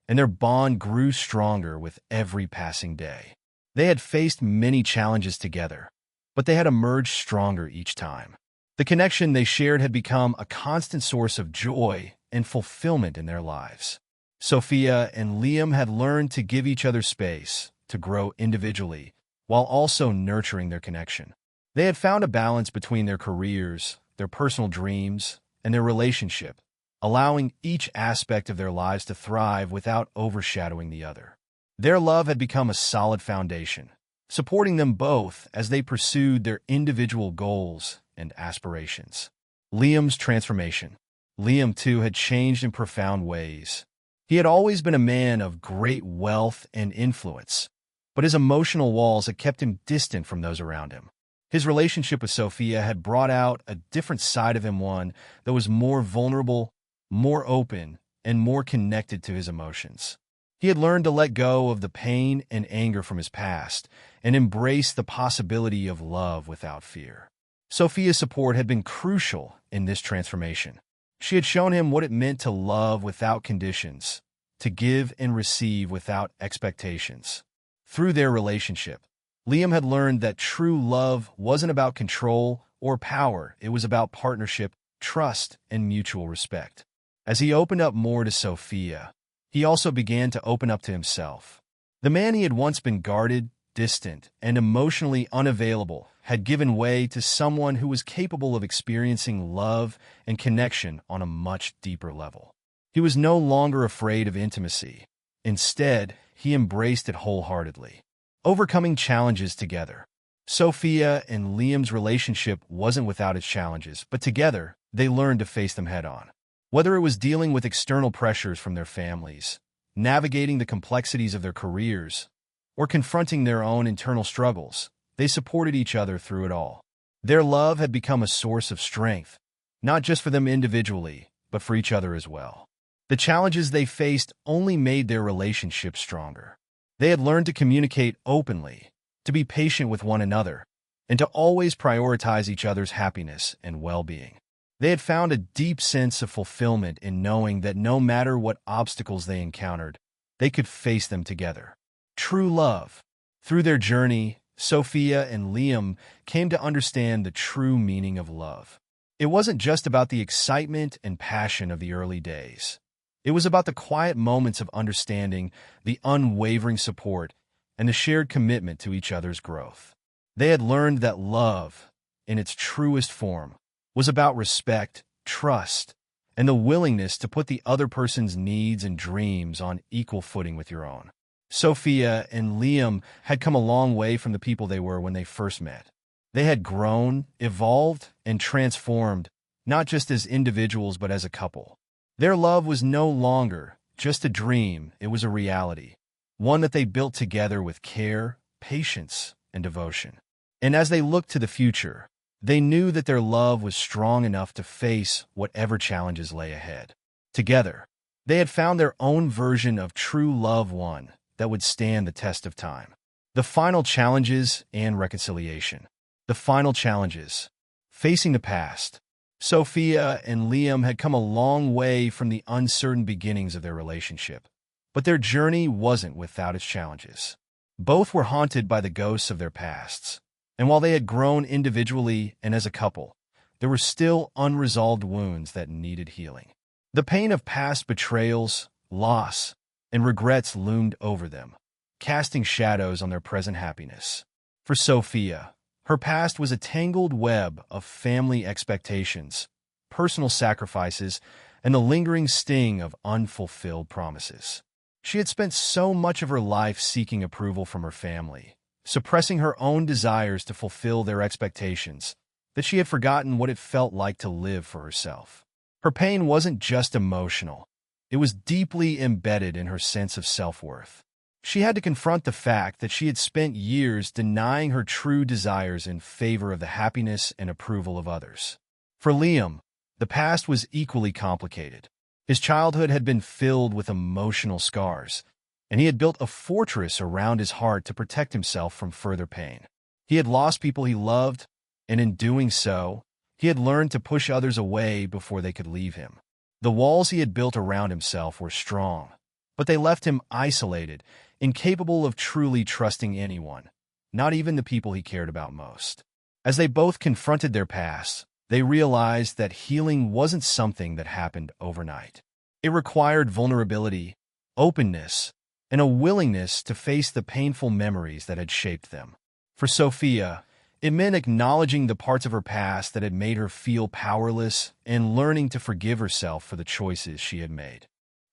and their bond grew stronger with every passing day. They had faced many challenges together, but they had emerged stronger each time. The connection they shared had become a constant source of joy and fulfillment in their lives. Sophia and Liam had learned to give each other space to grow individually while also nurturing their connection. They had found a balance between their careers, their personal dreams, and their relationship, allowing each aspect of their lives to thrive without overshadowing the other. Their love had become a solid foundation, supporting them both as they pursued their individual goals and aspirations. Liam's transformation. Liam, too, had changed in profound ways. He had always been a man of great wealth and influence, but his emotional walls had kept him distant from those around him. His relationship with Sophia had brought out a different side of him, one that was more vulnerable, more open, and more connected to his emotions. He had learned to let go of the pain and anger from his past and embrace the possibility of love without fear. Sophia's support had been crucial in this transformation. She had shown him what it meant to love without conditions, to give and receive without expectations. Through their relationship, Liam had learned that true love wasn't about control or power. It was about partnership, trust, and mutual respect. As he opened up more to Sophia, he also began to open up to himself. The man he had once been guarded, distant, and emotionally unavailable had given way to someone who was capable of experiencing love and connection on a much deeper level. He was no longer afraid of intimacy. Instead, he embraced it wholeheartedly. Overcoming challenges together. Sophia and Liam's relationship wasn't without its challenges, but together, they learned to face them head-on. Whether it was dealing with external pressures from their families, navigating the complexities of their careers, or confronting their own internal struggles, they supported each other through it all. Their love had become a source of strength, not just for them individually, but for each other as well. The challenges they faced only made their relationship stronger. They had learned to communicate openly, to be patient with one another, and to always prioritize each other's happiness and well-being. They had found a deep sense of fulfillment in knowing that no matter what obstacles they encountered, they could face them together. True love. Through their journey, Sophia and Liam came to understand the true meaning of love. It wasn't just about the excitement and passion of the early days. It was about the quiet moments of understanding, the unwavering support, and the shared commitment to each other's growth. They had learned that love, in its truest form, was about respect, trust, and the willingness to put the other person's needs and dreams on equal footing with your own. Sophia and Liam had come a long way from the people they were when they first met. They had grown, evolved, and transformed, not just as individuals but as a couple. Their love was no longer just a dream, it was a reality, one that they built together with care, patience, and devotion. And as they looked to the future, they knew that their love was strong enough to face whatever challenges lay ahead. Together, they had found their own version of true love, one that would stand the test of time. The final challenges and reconciliation. The final challenges. Facing the past. Sophia and Liam had come a long way from the uncertain beginnings of their relationship, but their journey wasn't without its challenges. Both were haunted by the ghosts of their pasts, and while they had grown individually and as a couple, there were still unresolved wounds that needed healing. The pain of past betrayals, loss, and regrets loomed over them, casting shadows on their present happiness. For Sophia, her past was a tangled web of family expectations, personal sacrifices, and the lingering sting of unfulfilled promises. She had spent so much of her life seeking approval from her family, suppressing her own desires to fulfill their expectations, that she had forgotten what it felt like to live for herself. Her pain wasn't just emotional. It was deeply embedded in her sense of self-worth. She had to confront the fact that she had spent years denying her true desires in favor of the happiness and approval of others. For Liam, the past was equally complicated. His childhood had been filled with emotional scars, and he had built a fortress around his heart to protect himself from further pain. He had lost people he loved, and in doing so, he had learned to push others away before they could leave him. The walls he had built around himself were strong, but they left him isolated, incapable of truly trusting anyone, not even the people he cared about most. As they both confronted their past, they realized that healing wasn't something that happened overnight. It required vulnerability, openness, and a willingness to face the painful memories that had shaped them. For Sophia, it meant acknowledging the parts of her past that had made her feel powerless and learning to forgive herself for the choices she had made.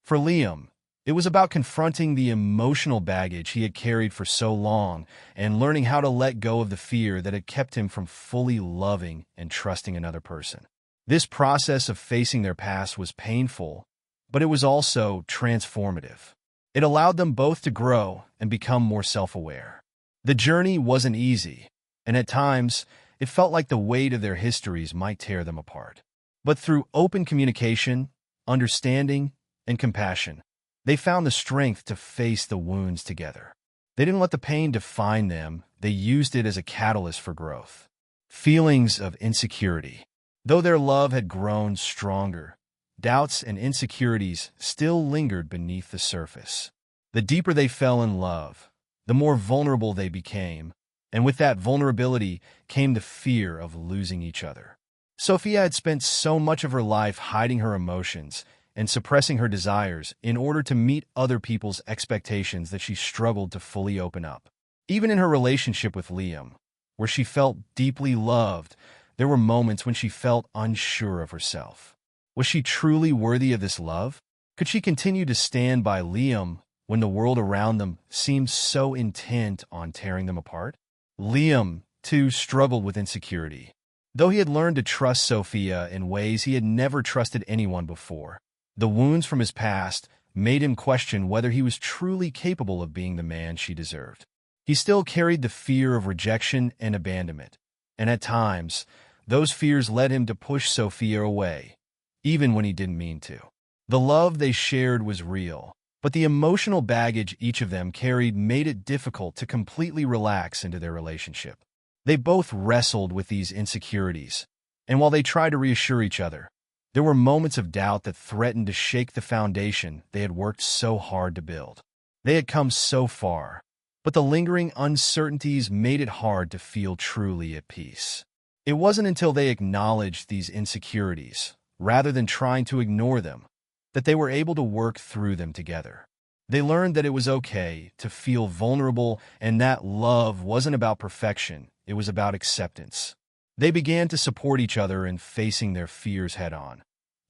For Liam, it was about confronting the emotional baggage he had carried for so long and learning how to let go of the fear that had kept him from fully loving and trusting another person. This process of facing their past was painful, but it was also transformative. It allowed them both to grow and become more self-aware. The journey wasn't easy, and at times, it felt like the weight of their histories might tear them apart. But through open communication, understanding, and compassion, they found the strength to face the wounds together. They didn't let the pain define them, they used it as a catalyst for growth. Feelings of insecurity. Though their love had grown stronger, doubts and insecurities still lingered beneath the surface. The deeper they fell in love, the more vulnerable they became, and with that vulnerability came the fear of losing each other. Sophia had spent so much of her life hiding her emotions and suppressing her desires in order to meet other people's expectations that she struggled to fully open up. Even in her relationship with Liam, where she felt deeply loved, there were moments when she felt unsure of herself. Was she truly worthy of this love? Could she continue to stand by Liam when the world around them seemed so intent on tearing them apart? Liam, too, struggled with insecurity. Though he had learned to trust Sophia in ways he had never trusted anyone before, the wounds from his past made him question whether he was truly capable of being the man she deserved. He still carried the fear of rejection and abandonment, and at times, those fears led him to push Sophia away, even when he didn't mean to. The love they shared was real, but the emotional baggage each of them carried made it difficult to completely relax into their relationship. They both wrestled with these insecurities, and while they tried to reassure each other, there were moments of doubt that threatened to shake the foundation they had worked so hard to build. They had come so far, but the lingering uncertainties made it hard to feel truly at peace. It wasn't until they acknowledged these insecurities, rather than trying to ignore them, that they were able to work through them together. They learned that it was okay to feel vulnerable and that love wasn't about perfection, it was about acceptance. They began to support each other in facing their fears head-on,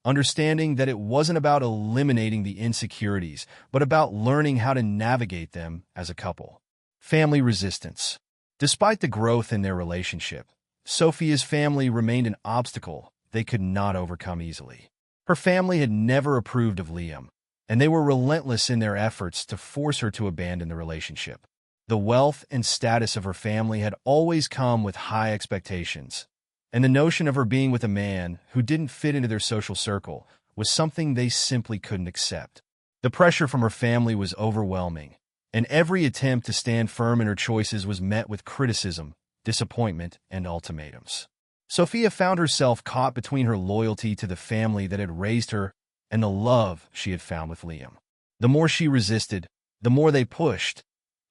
understanding that it wasn't about eliminating the insecurities, but about learning how to navigate them as a couple. Family resistance. Despite the growth in their relationship, Sophia's family remained an obstacle they could not overcome easily. Her family had never approved of Liam, and they were relentless in their efforts to force her to abandon the relationship. The wealth and status of her family had always come with high expectations, and the notion of her being with a man who didn't fit into their social circle was something they simply couldn't accept. The pressure from her family was overwhelming, and every attempt to stand firm in her choices was met with criticism, disappointment, and ultimatums. Sophia found herself caught between her loyalty to the family that had raised her and the love she had found with Liam. The more she resisted, the more they pushed,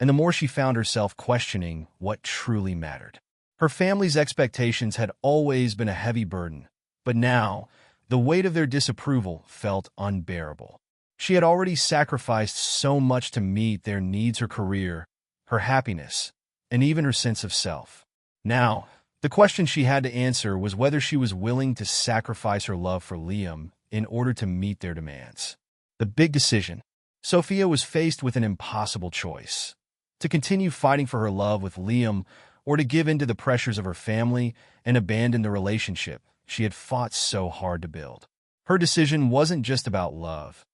and the more she found herself questioning what truly mattered. Her family's expectations had always been a heavy burden, but now, the weight of their disapproval felt unbearable. She had already sacrificed so much to meet their needs: her career, her happiness, and even her sense of self. Now, the question she had to answer was whether she was willing to sacrifice her love for Liam in order to meet their demands. The big decision. Sophia was faced with an impossible choice: to continue fighting for her love with Liam or to give in to the pressures of her family and abandon the relationship she had fought so hard to build. Her decision wasn't just about love.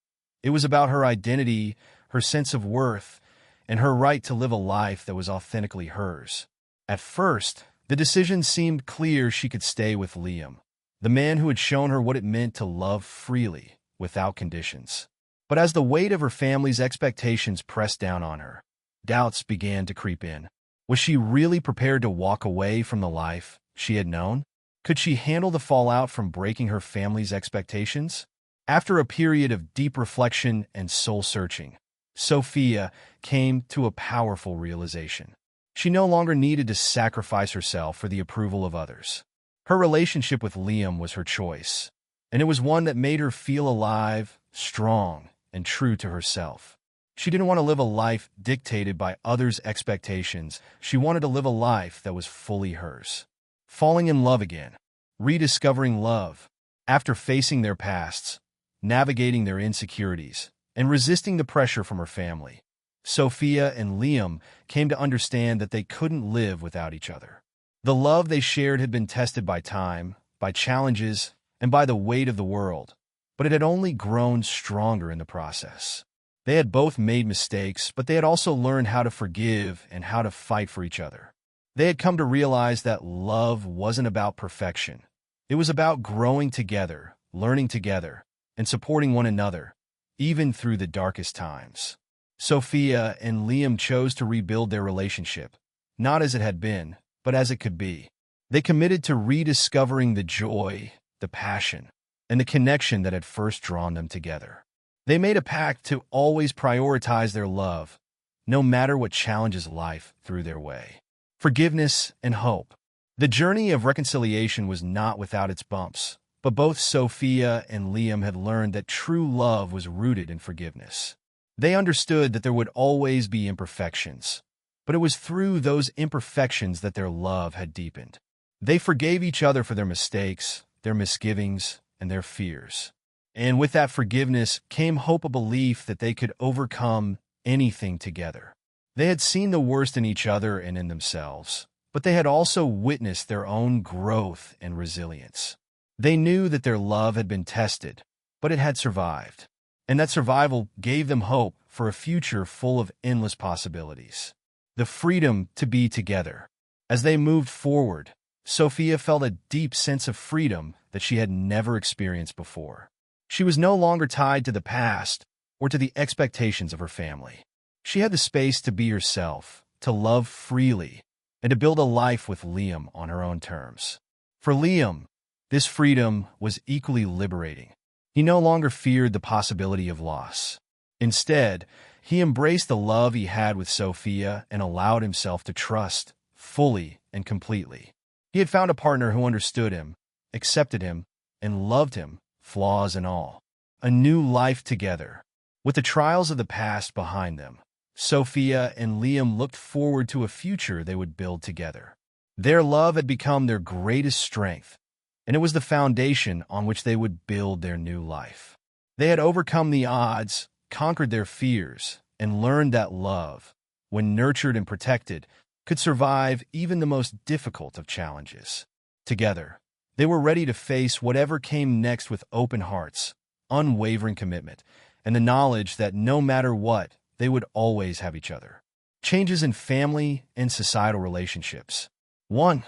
It was about her identity, her sense of worth, and her right to live a life that was authentically hers. At first, the decision seemed clear: she could stay with Liam, the man who had shown her what it meant to love freely, without conditions. But as the weight of her family's expectations pressed down on her, doubts began to creep in. Was she really prepared to walk away from the life she had known? Could she handle the fallout from breaking her family's expectations? After a period of deep reflection and soul-searching, Sophia came to a powerful realization. She no longer needed to sacrifice herself for the approval of others. Her relationship with Liam was her choice, and it was one that made her feel alive, strong, and true to herself. She didn't want to live a life dictated by others' expectations. She wanted to live a life that was fully hers. Falling in love again, rediscovering love, after facing their pasts, navigating their insecurities, and resisting the pressure from her family, Sophia and Liam came to understand that they couldn't live without each other. The love they shared had been tested by time, by challenges, and by the weight of the world, but it had only grown stronger in the process. They had both made mistakes, but they had also learned how to forgive and how to fight for each other. They had come to realize that love wasn't about perfection. It was about growing together, learning together, and supporting one another, even through the darkest times. Sophia and Liam chose to rebuild their relationship, not as it had been, but as it could be. They committed to rediscovering the joy, the passion, and the connection that had first drawn them together. They made a pact to always prioritize their love, no matter what challenges life threw their way. Forgiveness and hope. The journey of reconciliation was not without its bumps, but both Sophia and Liam had learned that true love was rooted in forgiveness. They understood that there would always be imperfections, but it was through those imperfections that their love had deepened. They forgave each other for their mistakes, their misgivings, and their fears. And with that forgiveness came hope, a belief that they could overcome anything together. They had seen the worst in each other and in themselves, but they had also witnessed their own growth and resilience. They knew that their love had been tested, but it had survived, and that survival gave them hope for a future full of endless possibilities. The freedom to be together. As they moved forward, Sophia felt a deep sense of freedom that she had never experienced before. She was no longer tied to the past or to the expectations of her family. She had the space to be herself, to love freely, and to build a life with Liam on her own terms. For Liam, this freedom was equally liberating. He no longer feared the possibility of loss. Instead, he embraced the love he had with Sophia and allowed himself to trust fully and completely. He had found a partner who understood him, accepted him, and loved him, flaws and all. A new life together. With the trials of the past behind them, Sophia and Liam looked forward to a future they would build together. Their love had become their greatest strength, and it was the foundation on which they would build their new life. They had overcome the odds, conquered their fears, and learned that love, when nurtured and protected, could survive even the most difficult of challenges. Together, they were ready to face whatever came next with open hearts, unwavering commitment, and the knowledge that no matter what, they would always have each other. Changes in family and societal relationships. 1.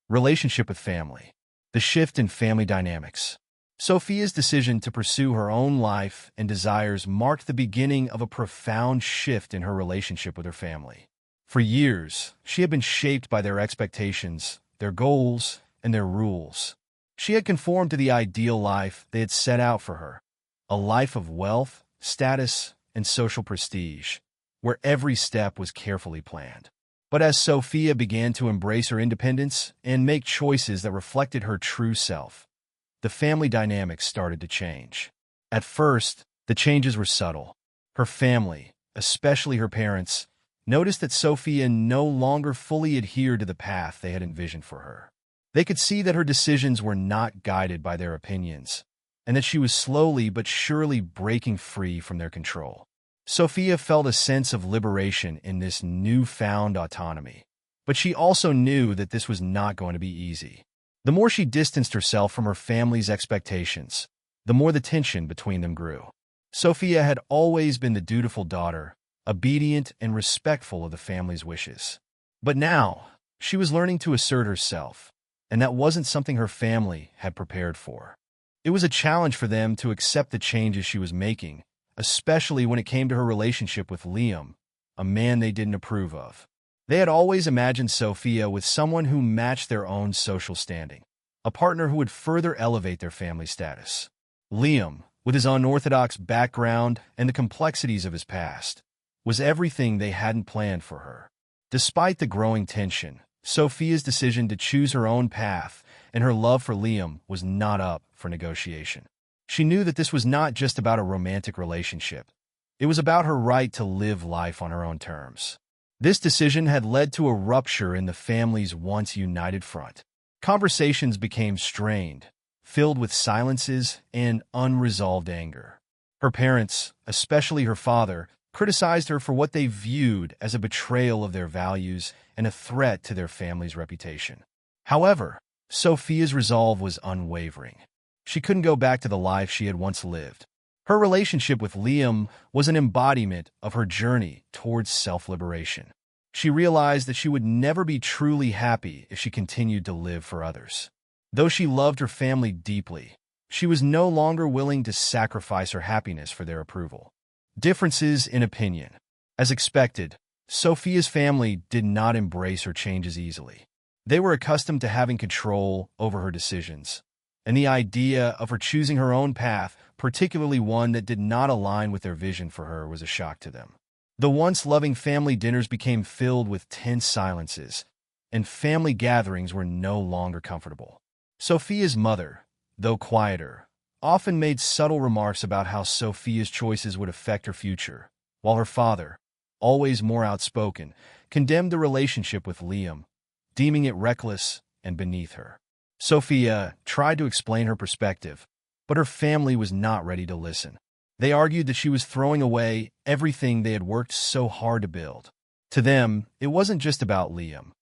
Relationship with family. The shift in family dynamics. Sophia's decision to pursue her own life and desires marked the beginning of a profound shift in her relationship with her family. For years, she had been shaped by their expectations, their goals, and their rules. She had conformed to the ideal life they had set out for her, a life of wealth, status, and social prestige, where every step was carefully planned. But as Sophia began to embrace her independence and make choices that reflected her true self, the family dynamics started to change. At first, the changes were subtle. Her family, especially her parents, noticed that Sophia no longer fully adhered to the path they had envisioned for her. They could see that her decisions were not guided by their opinions, and that she was slowly but surely breaking free from their control. Sophia felt a sense of liberation in this newfound autonomy, but she also knew that this was not going to be easy. The more she distanced herself from her family's expectations, the more the tension between them grew. Sophia had always been the dutiful daughter, obedient and respectful of the family's wishes. But now, she was learning to assert herself, and that wasn't something her family had prepared for. It was a challenge for them to accept the changes she was making, especially when it came to her relationship with Liam, a man they didn't approve of. They had always imagined Sophia with someone who matched their own social standing, a partner who would further elevate their family status. Liam, with his unorthodox background and the complexities of his past, was everything they hadn't planned for her. Despite the growing tension, Sophia's decision to choose her own path and her love for Liam was not up for negotiation. She knew that this was not just about a romantic relationship. It was about her right to live life on her own terms. This decision had led to a rupture in the family's once united front. Conversations became strained, filled with silences and unresolved anger. Her parents, especially her father, criticized her for what they viewed as a betrayal of their values and a threat to their family's reputation. However, Sophia's resolve was unwavering. She couldn't go back to the life she had once lived. Her relationship with Liam was an embodiment of her journey towards self-liberation. She realized that she would never be truly happy if she continued to live for others. Though she loved her family deeply, she was no longer willing to sacrifice her happiness for their approval. Differences in opinion. As expected, Sophia's family did not embrace her changes easily. They were accustomed to having control over her decisions, and the idea of her choosing her own path, particularly one that did not align with their vision for her, was a shock to them. The once loving family dinners became filled with tense silences, and family gatherings were no longer comfortable. Sophia's mother, though quieter, often made subtle remarks about how Sophia's choices would affect her future, while her father, always more outspoken, condemned the relationship with Liam, deeming it reckless and beneath her. Sophia tried to explain her perspective, but her family was not ready to listen. They argued that she was throwing away everything they had worked so hard to build. To them, it wasn't just about Liam.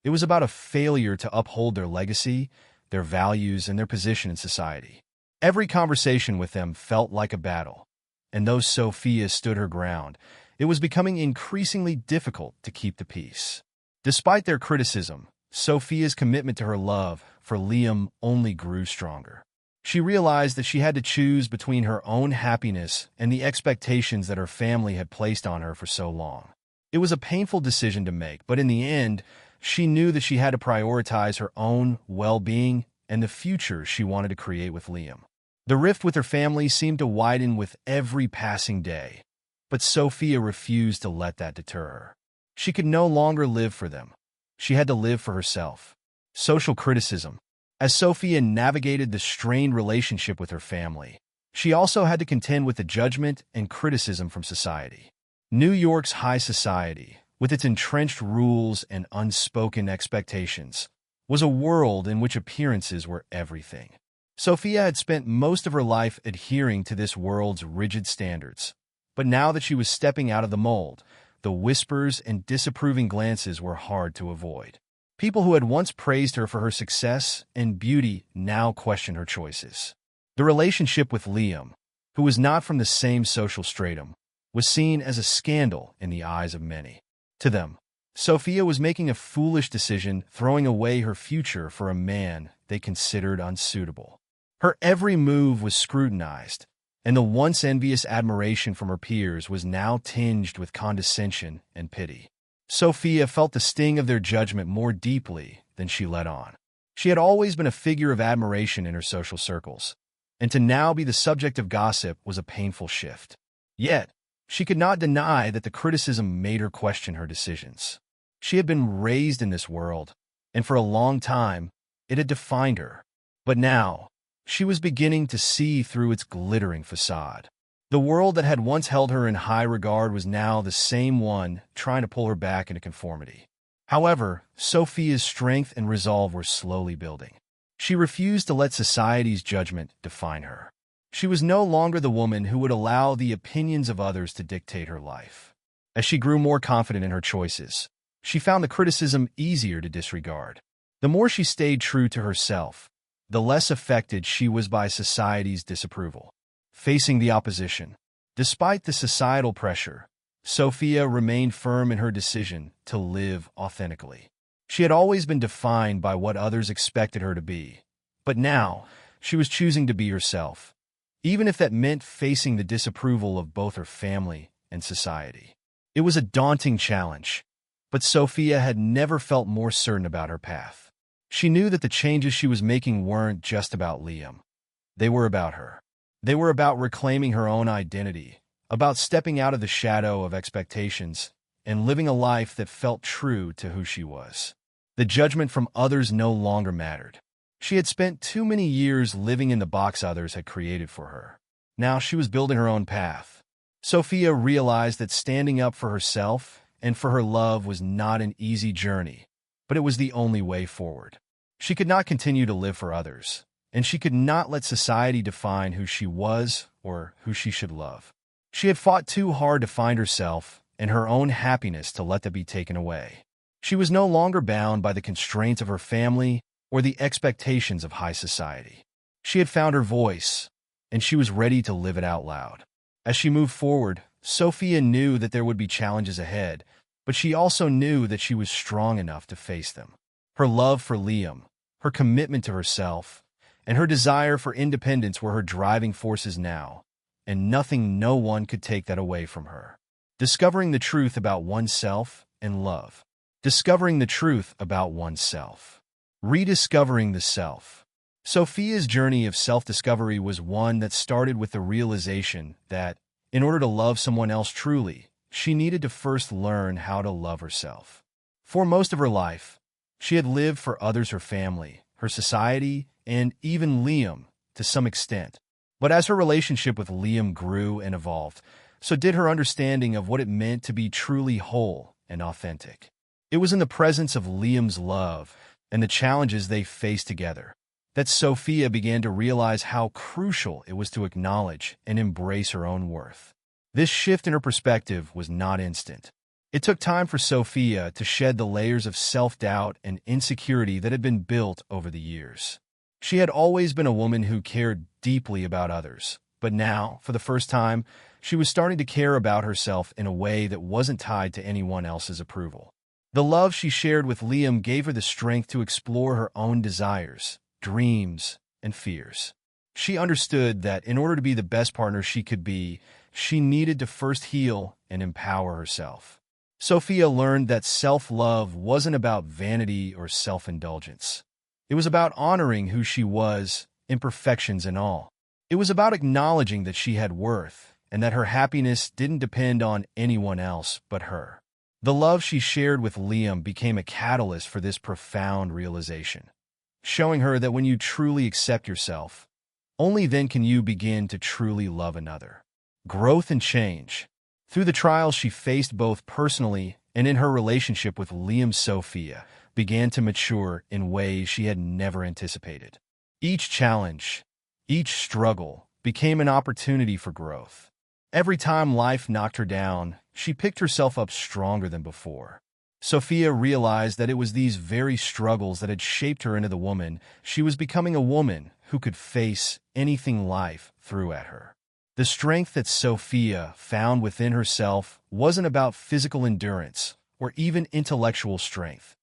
It was about a failure to uphold their legacy, their values, and their position in society. Every conversation with them felt like a battle, and though Sophia stood her ground, it was becoming increasingly difficult to keep the peace. Despite their criticism, Sophia's commitment to her love for Liam only grew stronger. She realized that she had to choose between her own happiness and the expectations that her family had placed on her for so long. It was a painful decision to make, but in the end, she knew that she had to prioritize her own well-being and the future she wanted to create with Liam. The rift with her family seemed to widen with every passing day, but Sophia refused to let that deter her. She could no longer live for them. She had to live for herself. Social criticism. As Sophia navigated the strained relationship with her family, she also had to contend with the judgment and criticism from society. New York's high society, with its entrenched rules and unspoken expectations, was a world in which appearances were everything. Sophia had spent most of her life adhering to this world's rigid standards, but now that she was stepping out of the mold, the whispers and disapproving glances were hard to avoid. People who had once praised her for her success and beauty now questioned her choices. The relationship with Liam, who was not from the same social stratum, was seen as a scandal in the eyes of many. To them, Sophia was making a foolish decision, throwing away her future for a man they considered unsuitable. Her every move was scrutinized, and the once envious admiration from her peers was now tinged with condescension and pity. Sophia felt the sting of their judgment more deeply than she let on. She had always been a figure of admiration in her social circles, and to now be the subject of gossip was a painful shift. Yet, she could not deny that the criticism made her question her decisions. She had been raised in this world, and for a long time, it had defined her. But now, she was beginning to see through its glittering facade. The world that had once held her in high regard was now the same one trying to pull her back into conformity. However, Sophia'S strength and resolve were slowly building. She refused to let society's judgment define her. She was no longer the woman who would allow the opinions of others to dictate her life. As she grew more confident in her choices, she found the criticism easier to disregard. The more she stayed true to herself, the less affected she was by society's disapproval. Facing the opposition, despite the societal pressure, Sophia remained firm in her decision to live authentically. She had always been defined by what others expected her to be, but now she was choosing to be herself, even if that meant facing the disapproval of both her family and society. It was a daunting challenge, but Sophia had never felt more certain about her path. She knew that the changes she was making weren't just about Liam. They were about her. They were about reclaiming her own identity, about stepping out of the shadow of expectations and living a life that felt true to who she was. The judgment from others no longer mattered. She had spent too many years living in the box others had created for her. Now she was building her own path. Sophia realized that standing up for herself and for her love was not an easy journey, but it was the only way forward. She could not continue to live for others, and she could not let society define who she was or who she should love. She had fought too hard to find herself and her own happiness to let that be taken away. She was no longer bound by the constraints of her family or the expectations of high society. She had found her voice, and she was ready to live it out loud. As she moved forward, Sophia knew that there would be challenges ahead, but she also knew that she was strong enough to face them. Her love for Liam, her commitment to herself, and her desire for independence were her driving forces now, and no one could take that away from her. Discovering the truth about oneself and love. Discovering the truth about oneself. Rediscovering the self. Sophia'S journey of self-discovery was one that started with the realization that, in order to love someone else truly, she needed to first learn how to love herself. For most of her life, she had lived for others, her family, her society, and even Liam, to some extent. But as her relationship with Liam grew and evolved, so did her understanding of what it meant to be truly whole and authentic. It was in the presence of Liam's love and the challenges they faced together that Sophia began to realize how crucial it was to acknowledge and embrace her own worth. This shift in her perspective was not instant. It took time for Sophia to shed the layers of self-doubt and insecurity that had been built over the years. She had always been a woman who cared deeply about others, but now, for the first time, she was starting to care about herself in a way that wasn't tied to anyone else's approval. The love she shared with Liam gave her the strength to explore her own desires, dreams, and fears. She understood that in order to be the best partner she could be, she needed to first heal and empower herself. Sophia learned that self-love wasn't about vanity or self-indulgence. It was about honoring who she was, imperfections and all. It was about acknowledging that she had worth and that her happiness didn't depend on anyone else but her. The love she shared with Liam became a catalyst for this profound realization, showing her that when you truly accept yourself, only then can you begin to truly love another. Growth and change. Through the trials she faced both personally and in her relationship with Liam, Sophia began to mature in ways she had never anticipated. Each challenge, each struggle, became an opportunity for growth. Every time life knocked her down, she picked herself up stronger than before. Sophia realized that it was these very struggles that had shaped her into the woman she was becoming, a woman who could face anything life threw at her. The strength that Sophia found within herself wasn't about physical endurance or even intellectual strength.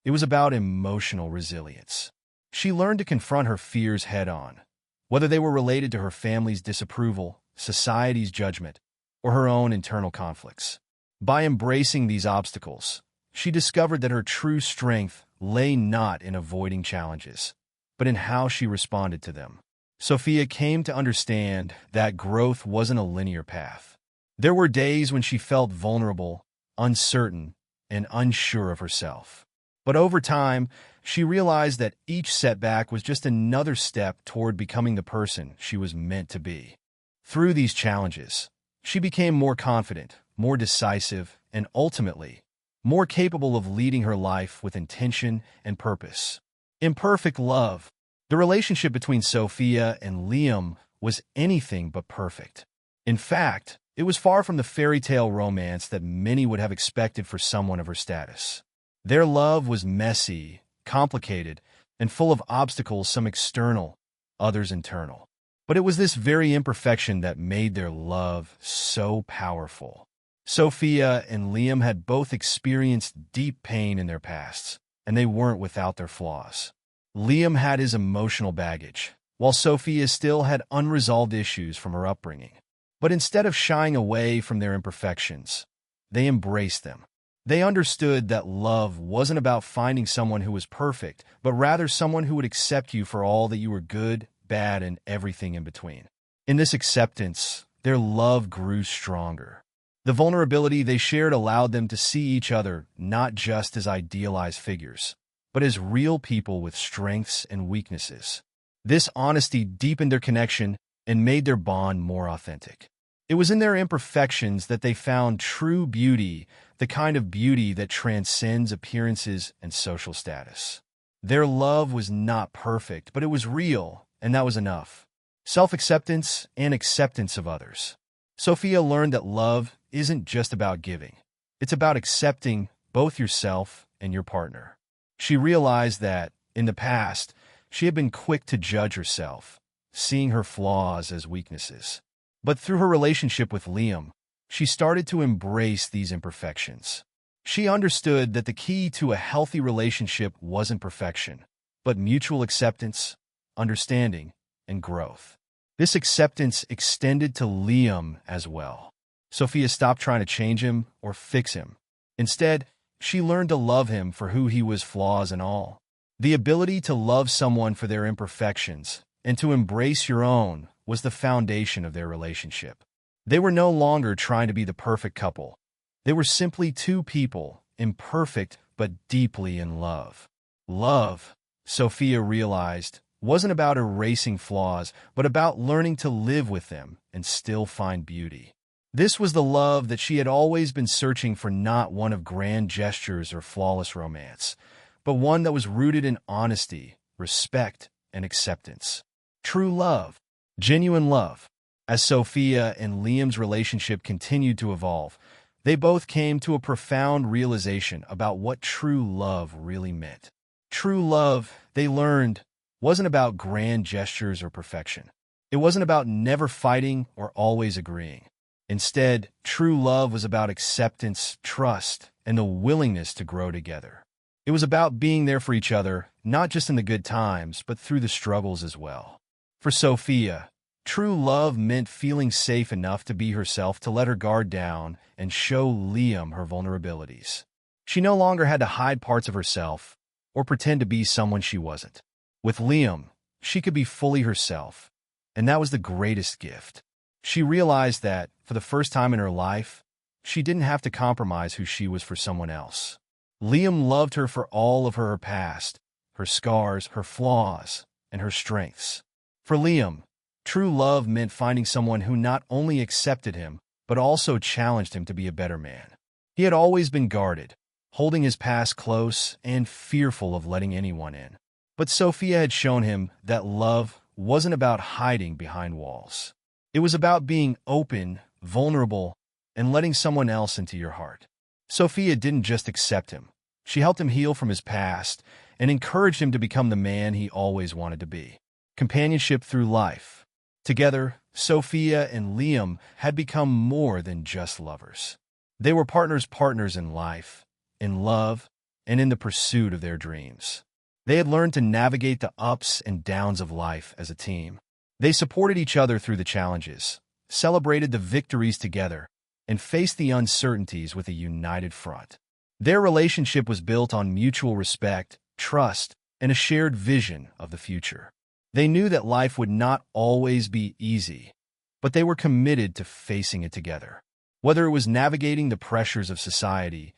It was about emotional resilience. She learned to confront her fears head-on, whether they were related to her family's disapproval, society's judgment, or her own internal conflicts. By embracing these obstacles, she discovered that her true strength lay not in avoiding challenges, but in how she responded to them. Sophia came to understand that growth wasn't a linear path. There were days when she felt vulnerable, uncertain, and unsure of herself. But over time, she realized that each setback was just another step toward becoming the person she was meant to be. Through these challenges, she became more confident, more decisive, and ultimately, more capable of leading her life with intention and purpose. Imperfect love. The relationship between Sophia and Liam was anything but perfect. In fact, it was far from the fairy tale romance that many would have expected for someone of her status. Their love was messy, complicated, and full of obstacles, some external, others internal. But it was this very imperfection that made their love so powerful. Sophia and Liam had both experienced deep pain in their pasts, and they weren't without their flaws. Liam had his emotional baggage, while Sophia still had unresolved issues from her upbringing. But instead of shying away from their imperfections, they embraced them. They understood that love wasn't about finding someone who was perfect, but rather someone who would accept you for all that you were, good, bad, and everything in between. In this acceptance, their love grew stronger. The vulnerability they shared allowed them to see each other not just as idealized figures, but as real people with strengths and weaknesses. This honesty deepened their connection and made their bond more authentic. It was in their imperfections that they found true beauty, the kind of beauty that transcends appearances and social status. Their love was not perfect, but it was real, and that was enough. Self-acceptance and acceptance of others. Sophia learned that love isn't just about giving. It's about accepting both yourself and your partner. She realized that, in the past, she had been quick to judge herself, seeing her flaws as weaknesses. But through her relationship with Liam, she started to embrace these imperfections. She understood that the key to a healthy relationship wasn't perfection, but mutual acceptance, understanding, and growth. This acceptance extended to Liam as well. Sophia stopped trying to change him or fix him. Instead, she learned to love him for who he was, flaws and all. The ability to love someone for their imperfections and to embrace your own was the foundation of their relationship. They were no longer trying to be the perfect couple. They were simply two people, imperfect but deeply in love. Love, Sophia realized, wasn't about erasing flaws, but about learning to live with them and still find beauty. This was the love that she had always been searching for, not one of grand gestures or flawless romance, but one that was rooted in honesty, respect, and acceptance. True love. Genuine love. As Sophia and Liam's relationship continued to evolve, they both came to a profound realization about what true love really meant. True love, they learned, wasn't about grand gestures or perfection. It wasn't about never fighting or always agreeing. Instead, true love was about acceptance, trust, and the willingness to grow together. It was about being there for each other, not just in the good times, but through the struggles as well. For Sophia, true love meant feeling safe enough to be herself, to let her guard down and show Liam her vulnerabilities. She no longer had to hide parts of herself or pretend to be someone she wasn't. With Liam, she could be fully herself, and that was the greatest gift. She realized that, for the first time in her life, she didn't have to compromise who she was for someone else. Liam loved her for all of her past, her scars, her flaws, and her strengths. For Liam, true love meant finding someone who not only accepted him, but also challenged him to be a better man. He had always been guarded, holding his past close and fearful of letting anyone in. But Sophia had shown him that love wasn't about hiding behind walls. It was about being open, vulnerable, and letting someone else into your heart. Sophia didn't just accept him. She helped him heal from his past and encouraged him to become the man he always wanted to be. Companionship through life. Together, Sophia and Liam had become more than just lovers. They were partners in life, in love, and in the pursuit of their dreams. They had learned to navigate the ups and downs of life as a team. They supported each other through the challenges, celebrated the victories together, and faced the uncertainties with a united front. Their relationship was built on mutual respect, trust, and a shared vision of the future. They knew that life would not always be easy, but they were committed to facing it together. Whether it was navigating the pressures of society,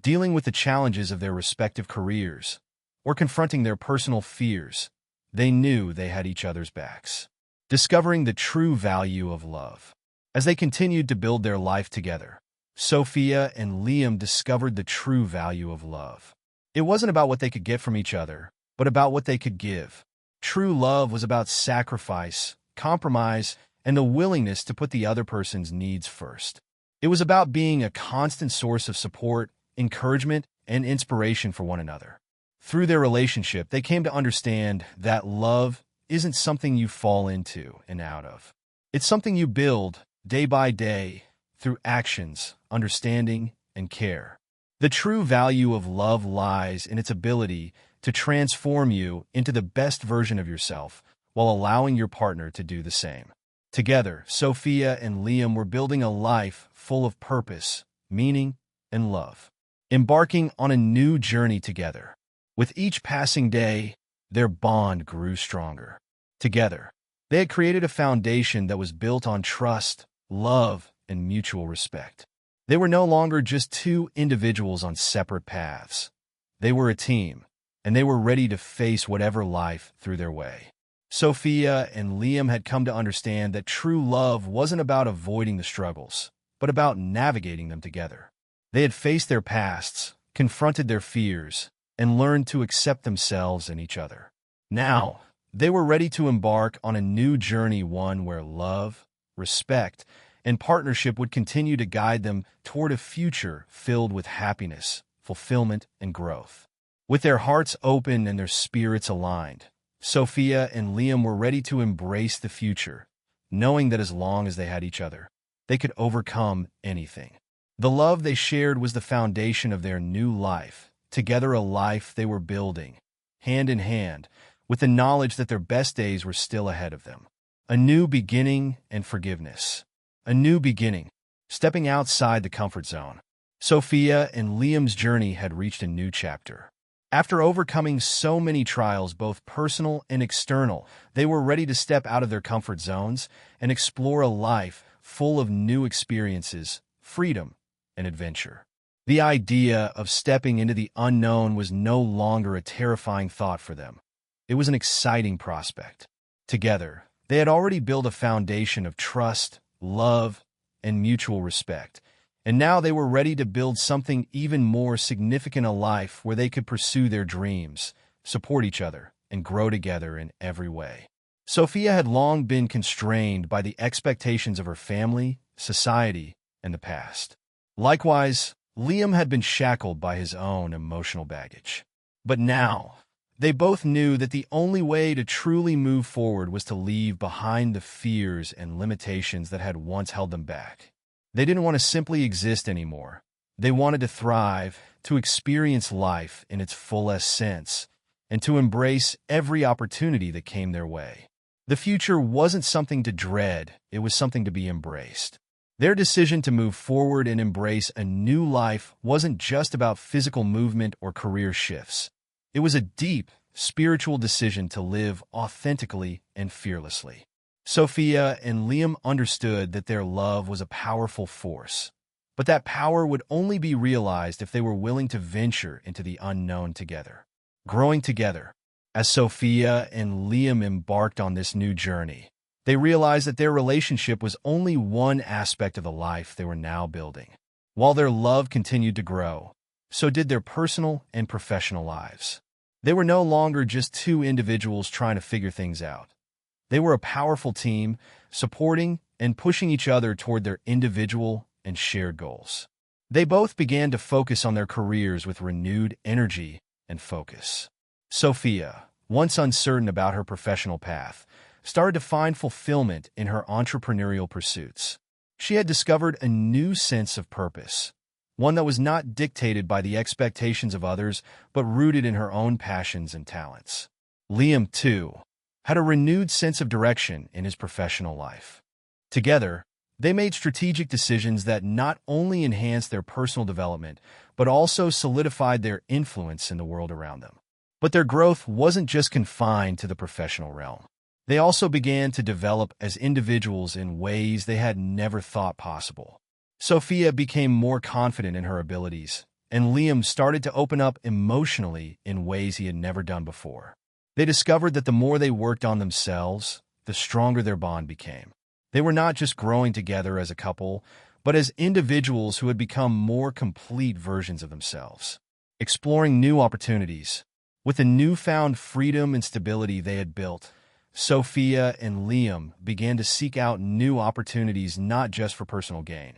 dealing with the challenges of their respective careers, or confronting their personal fears, they knew they had each other's backs. Discovering the true value of love. As they continued to build their life together, Sophia and Liam discovered the true value of love. It wasn't about what they could get from each other, but about what they could give. True love was about sacrifice, compromise, and the willingness to put the other person's needs first. It was about being a constant source of support, encouragement, and inspiration for one another. Through their relationship, they came to understand that love isn't something you fall into and out of. It's something you build day by day through actions, understanding, and care. The true value of love lies in its ability to transform you into the best version of yourself while allowing your partner to do the same. Together, Sophia and Liam were building a life full of purpose, meaning, and love. Embarking on a new journey together. With each passing day, their bond grew stronger. Together, they had created a foundation that was built on trust, love, and mutual respect. They were no longer just two individuals on separate paths. They were a team, and they were ready to face whatever life threw their way. Sophia and Liam had come to understand that true love wasn't about avoiding the struggles, but about navigating them together. They had faced their pasts, confronted their fears, and learned to accept themselves and each other. Now, they were ready to embark on a new journey, one where love, respect, and partnership would continue to guide them toward a future filled with happiness, fulfillment, and growth. With their hearts open and their spirits aligned, Sophia and Liam were ready to embrace the future, knowing that as long as they had each other, they could overcome anything. The love they shared was the foundation of their new life, together a life they were building, hand in hand, with the knowledge that their best days were still ahead of them. A new beginning and forgiveness. A new beginning, stepping outside the comfort zone. Sophia and Liam's journey had reached a new chapter. After overcoming so many trials, both personal and external, they were ready to step out of their comfort zones and explore a life full of new experiences, freedom, and adventure. The idea of stepping into the unknown was no longer a terrifying thought for them. It was an exciting prospect. Together, they had already built a foundation of trust, love, and mutual respect. And now they were ready to build something even more significant, a life where they could pursue their dreams, support each other, and grow together in every way. Sophia had long been constrained by the expectations of her family, society, and the past. Likewise, Liam had been shackled by his own emotional baggage. But now, they both knew that the only way to truly move forward was to leave behind the fears and limitations that had once held them back. They didn't want to simply exist anymore. They wanted to thrive, to experience life in its fullest sense, and to embrace every opportunity that came their way. The future wasn't something to dread, it was something to be embraced. Their decision to move forward and embrace a new life wasn't just about physical movement or career shifts. It was a deep, spiritual decision to live authentically and fearlessly. Sophia and Liam understood that their love was a powerful force, but that power would only be realized if they were willing to venture into the unknown together. Growing together, as Sophia and Liam embarked on this new journey, they realized that their relationship was only one aspect of the life they were now building. While their love continued to grow, so did their personal and professional lives. They were no longer just two individuals trying to figure things out. They were a powerful team, supporting and pushing each other toward their individual and shared goals. They both began to focus on their careers with renewed energy and focus. Sophia, once uncertain about her professional path, started to find fulfillment in her entrepreneurial pursuits. She had discovered a new sense of purpose, one that was not dictated by the expectations of others, but rooted in her own passions and talents. Liam, too, had a renewed sense of direction in his professional life. Together, they made strategic decisions that not only enhanced their personal development, but also solidified their influence in the world around them. But their growth wasn't just confined to the professional realm. They also began to develop as individuals in ways they had never thought possible. Sophia became more confident in her abilities, and Liam started to open up emotionally in ways he had never done before. They discovered that the more they worked on themselves, the stronger their bond became. They were not just growing together as a couple, but as individuals who had become more complete versions of themselves, exploring new opportunities. With the newfound freedom and stability they had built, Sophia and Liam began to seek out new opportunities not just for personal gain,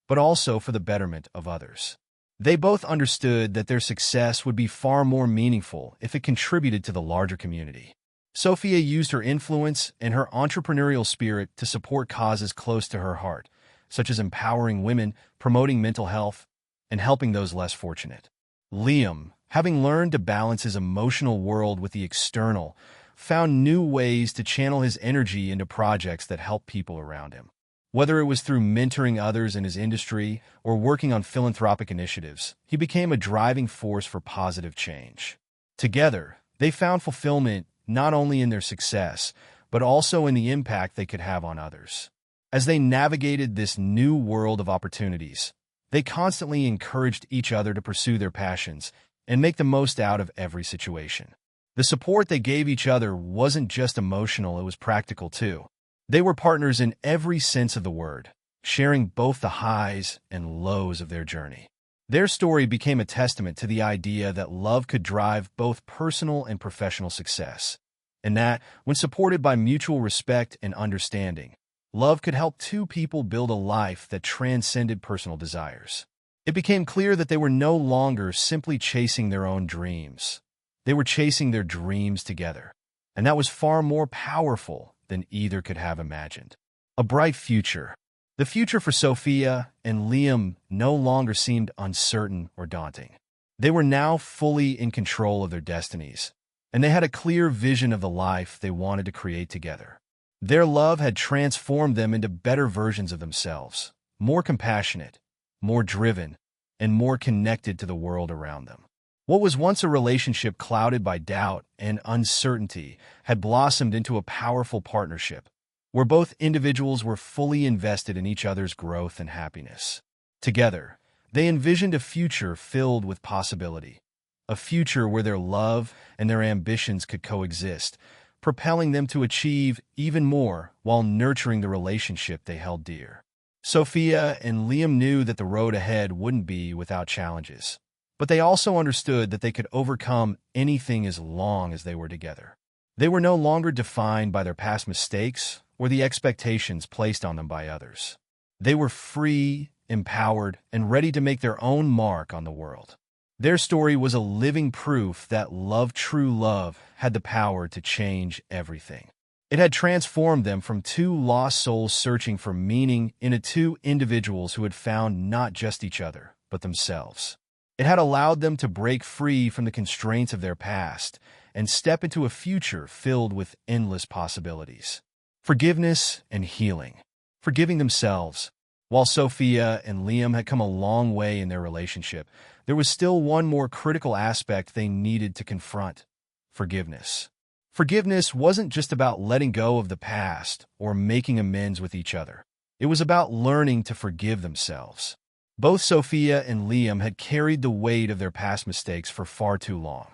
but also for the betterment of others. They both understood that their success would be far more meaningful if it contributed to the larger community. Sophia used her influence and her entrepreneurial spirit to support causes close to her heart, such as empowering women, promoting mental health, and helping those less fortunate. Liam, having learned to balance his emotional world with the external, found new ways to channel his energy into projects that help people around him. Whether it was through mentoring others in his industry or working on philanthropic initiatives, he became a driving force for positive change. Together, they found fulfillment not only in their success, but also in the impact they could have on others. As they navigated this new world of opportunities, they constantly encouraged each other to pursue their passions and make the most out of every situation. The support they gave each other wasn't just emotional, it was practical too. They were partners in every sense of the word, sharing both the highs and lows of their journey. Their story became a testament to the idea that love could drive both personal and professional success, and that, when supported by mutual respect and understanding, love could help two people build a life that transcended personal desires. It became clear that they were no longer simply chasing their own dreams. They were chasing their dreams together, and that was far more powerful than either could have imagined. A bright future. The future for Sophia and Liam no longer seemed uncertain or daunting. They were now fully in control of their destinies, and they had a clear vision of the life they wanted to create together. Their love had transformed them into better versions of themselves, more compassionate, more driven, and more connected to the world around them. What was once a relationship clouded by doubt and uncertainty had blossomed into a powerful partnership, where both individuals were fully invested in each other's growth and happiness. Together, they envisioned a future filled with possibility, a future where their love and their ambitions could coexist, propelling them to achieve even more while nurturing the relationship they held dear. Sophia and Liam knew that the road ahead wouldn't be without challenges, but they also understood that they could overcome anything as long as they were together. They were no longer defined by their past mistakes or the expectations placed on them by others. They were free, empowered, and ready to make their own mark on the world. Their story was a living proof that love, true love, had the power to change everything. It had transformed them from two lost souls searching for meaning into two individuals who had found not just each other, but themselves. It had allowed them to break free from the constraints of their past and step into a future filled with endless possibilities. Forgiveness and healing. Forgiving themselves. While Sophia and Liam had come a long way in their relationship, there was still one more critical aspect they needed to confront: forgiveness. Forgiveness wasn't just about letting go of the past or making amends with each other. It was about learning to forgive themselves. Both Sophia and Liam had carried the weight of their past mistakes for far too long.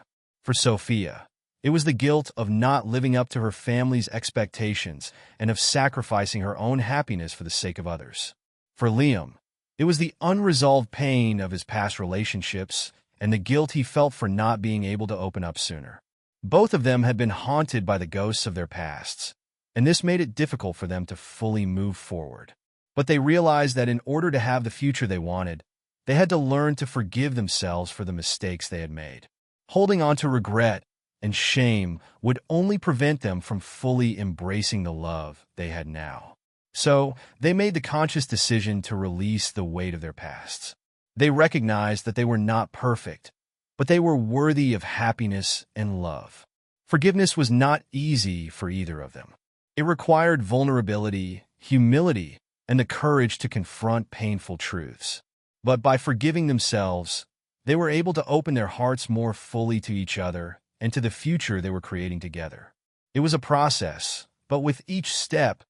For Sophia, it was the guilt of not living up to her family's expectations and of sacrificing her own happiness for the sake of others. For Liam, it was the unresolved pain of his past relationships and the guilt he felt for not being able to open up sooner. Both of them had been haunted by the ghosts of their pasts, and this made it difficult for them to fully move forward. But they realized that in order to have the future they wanted, they had to learn to forgive themselves for the mistakes they had made. Holding on to regret and shame would only prevent them from fully embracing the love they had now. So, they made the conscious decision to release the weight of their pasts. They recognized that they were not perfect, but they were worthy of happiness and love. Forgiveness was not easy for either of them. It required vulnerability, humility, and the courage to confront painful truths. But by forgiving themselves, they were able to open their hearts more fully to each other and to the future they were creating together. It was a process, but with each step,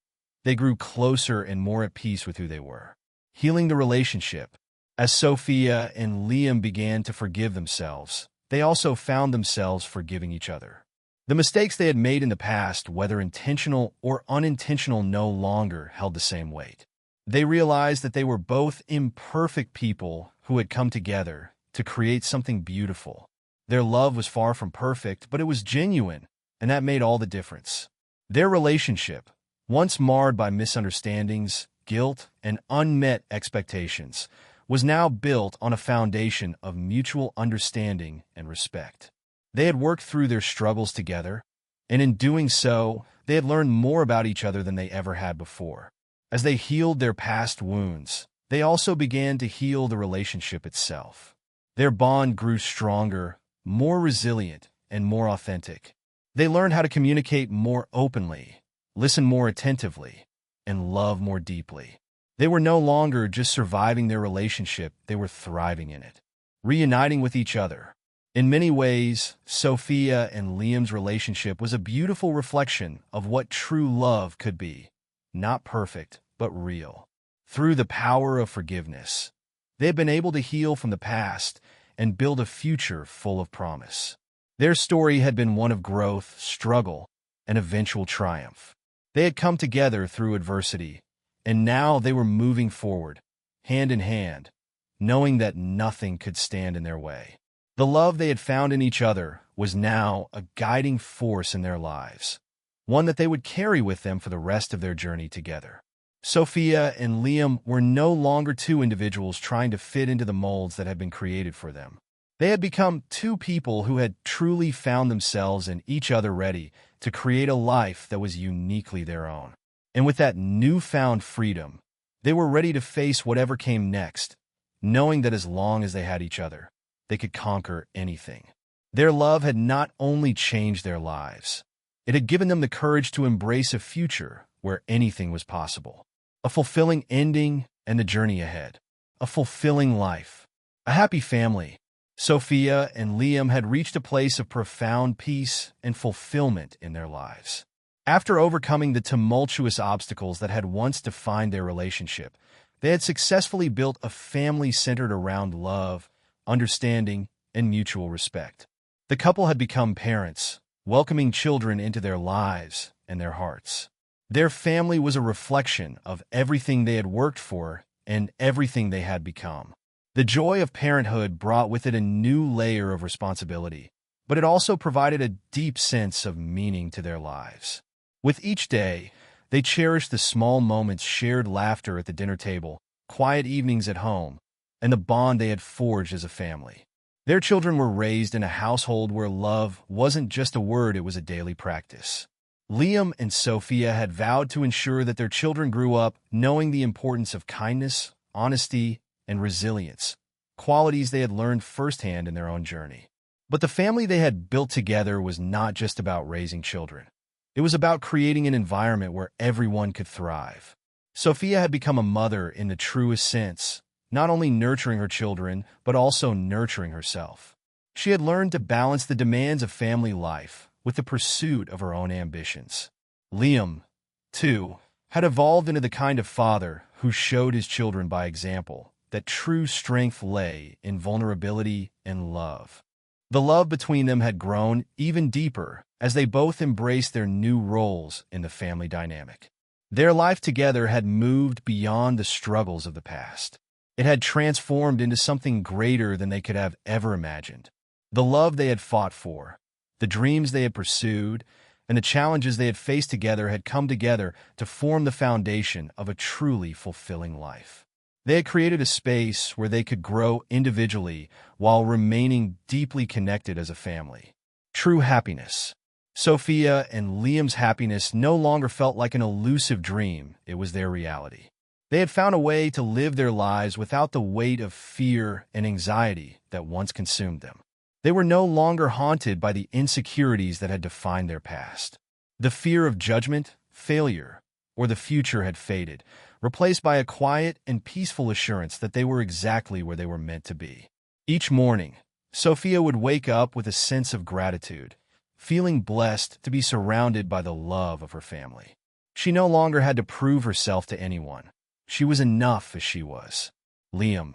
they grew closer and more at peace with who they were. Healing the relationship. As Sophia and Liam began to forgive themselves, they also found themselves forgiving each other. The mistakes they had made in the past, whether intentional or unintentional, no longer held the same weight. They realized that they were both imperfect people who had come together to create something beautiful. Their love was far from perfect, but it was genuine, and that made all the difference. Their relationship, once marred by misunderstandings, guilt, and unmet expectations, was now built on a foundation of mutual understanding and respect. They had worked through their struggles together, and in doing so, they had learned more about each other than they ever had before. As they healed their past wounds, they also began to heal the relationship itself. Their bond grew stronger, more resilient, and more authentic. They learned how to communicate more openly, listen more attentively, and love more deeply. They were no longer just surviving their relationship, they were thriving in it, reuniting with each other. In many ways, Sophia and Liam's relationship was a beautiful reflection of what true love could be. Not perfect, but real. Through the power of forgiveness, they had been able to heal from the past and build a future full of promise. Their story had been one of growth, struggle, and eventual triumph. They had come together through adversity, and now they were moving forward, hand in hand, knowing that nothing could stand in their way. The love they had found in each other was now a guiding force in their lives, one that they would carry with them for the rest of their journey together. Sophia and Liam were no longer two individuals trying to fit into the molds that had been created for them. They had become two people who had truly found themselves and each other ready to create a life that was uniquely their own. And with that newfound freedom, they were ready to face whatever came next, knowing that as long as they had each other, they could conquer anything. Their love had not only changed their lives, it had given them the courage to embrace a future where anything was possible. A fulfilling ending and the journey ahead. A fulfilling life. A happy family. Sophia and Liam had reached a place of profound peace and fulfillment in their lives. After overcoming the tumultuous obstacles that had once defined their relationship, they had successfully built a family centered around love, understanding, and mutual respect. The couple had become parents, welcoming children into their lives and their hearts. Their family was a reflection of everything they had worked for and everything they had become. The joy of parenthood brought with it a new layer of responsibility, but it also provided a deep sense of meaning to their lives. With each day, they cherished the small moments, shared laughter at the dinner table, quiet evenings at home, and the bond they had forged as a family. Their children were raised in a household where love wasn't just a word, it was a daily practice. Liam and Sophia had vowed to ensure that their children grew up knowing the importance of kindness, honesty, and resilience, qualities they had learned firsthand in their own journey. But the family they had built together was not just about raising children. It was about creating an environment where everyone could thrive. Sophia had become a mother in the truest sense, not only nurturing her children, but also nurturing herself. She had learned to balance the demands of family life with the pursuit of her own ambitions. Liam, too, had evolved into the kind of father who showed his children by example that true strength lay in vulnerability and love. The love between them had grown even deeper as they both embraced their new roles in the family dynamic. Their life together had moved beyond the struggles of the past. It had transformed into something greater than they could have ever imagined. The love they had fought for, the dreams they had pursued, and the challenges they had faced together had come together to form the foundation of a truly fulfilling life. They had created a space where they could grow individually while remaining deeply connected as a family. True happiness. Sophia and Liam's happiness no longer felt like an elusive dream, it was their reality. They had found a way to live their lives without the weight of fear and anxiety that once consumed them. They were no longer haunted by the insecurities that had defined their past. The fear of judgment, failure, or the future had faded, replaced by a quiet and peaceful assurance that they were exactly where they were meant to be. Each morning, Sophia would wake up with a sense of gratitude, feeling blessed to be surrounded by the love of her family. She no longer had to prove herself to anyone. She was enough as she was. Liam,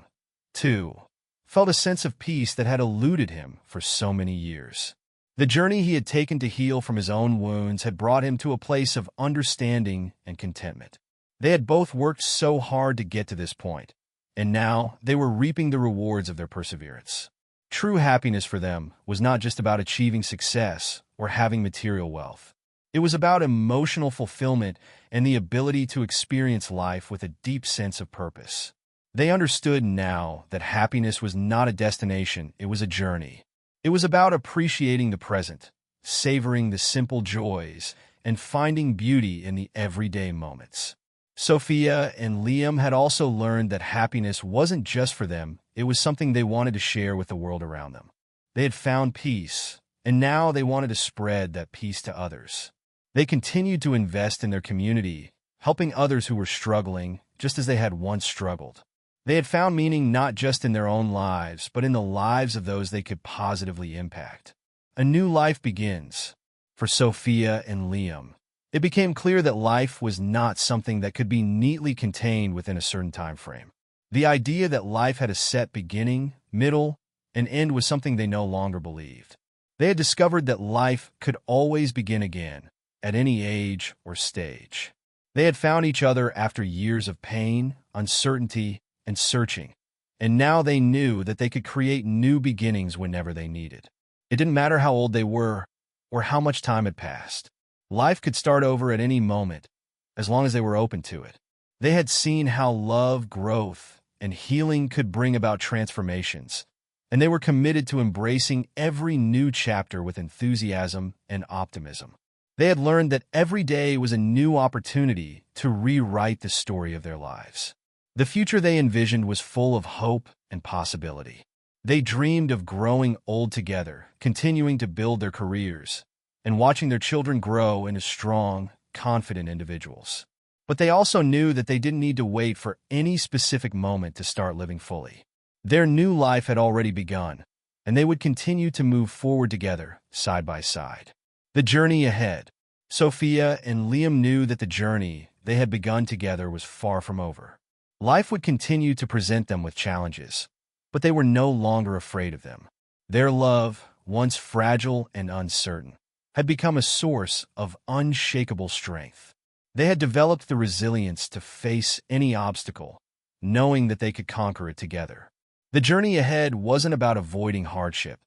2. Felt a sense of peace that had eluded him for so many years. The journey he had taken to heal from his own wounds had brought him to a place of understanding and contentment. They had both worked so hard to get to this point, and now they were reaping the rewards of their perseverance. True happiness for them was not just about achieving success or having material wealth. It was about emotional fulfillment and the ability to experience life with a deep sense of purpose. They understood now that happiness was not a destination, it was a journey. It was about appreciating the present, savoring the simple joys, and finding beauty in the everyday moments. Sophia and Liam had also learned that happiness wasn't just for them, it was something they wanted to share with the world around them. They had found peace, and now they wanted to spread that peace to others. They continued to invest in their community, helping others who were struggling, just as they had once struggled. They had found meaning not just in their own lives, but in the lives of those they could positively impact. A new life begins. For Sophia and Liam, it became clear that life was not something that could be neatly contained within a certain time frame. The idea that life had a set beginning, middle, and end was something they no longer believed. They had discovered that life could always begin again, at any age or stage. They had found each other after years of pain, uncertainty, and searching, and now they knew that they could create new beginnings whenever they needed. It didn't matter how old they were or how much time had passed. Life could start over at any moment, as long as they were open to it. They had seen how love, growth, and healing could bring about transformations, and they were committed to embracing every new chapter with enthusiasm and optimism. They had learned that every day was a new opportunity to rewrite the story of their lives. The future they envisioned was full of hope and possibility. They dreamed of growing old together, continuing to build their careers, and watching their children grow into strong, confident individuals. But they also knew that they didn't need to wait for any specific moment to start living fully. Their new life had already begun, and they would continue to move forward together, side by side. The journey ahead. Sophia and Liam knew that the journey they had begun together was far from over. Life would continue to present them with challenges, but they were no longer afraid of them. Their love, once fragile and uncertain, had become a source of unshakable strength. They had developed the resilience to face any obstacle, knowing that they could conquer it together. The journey ahead wasn't about avoiding hardship.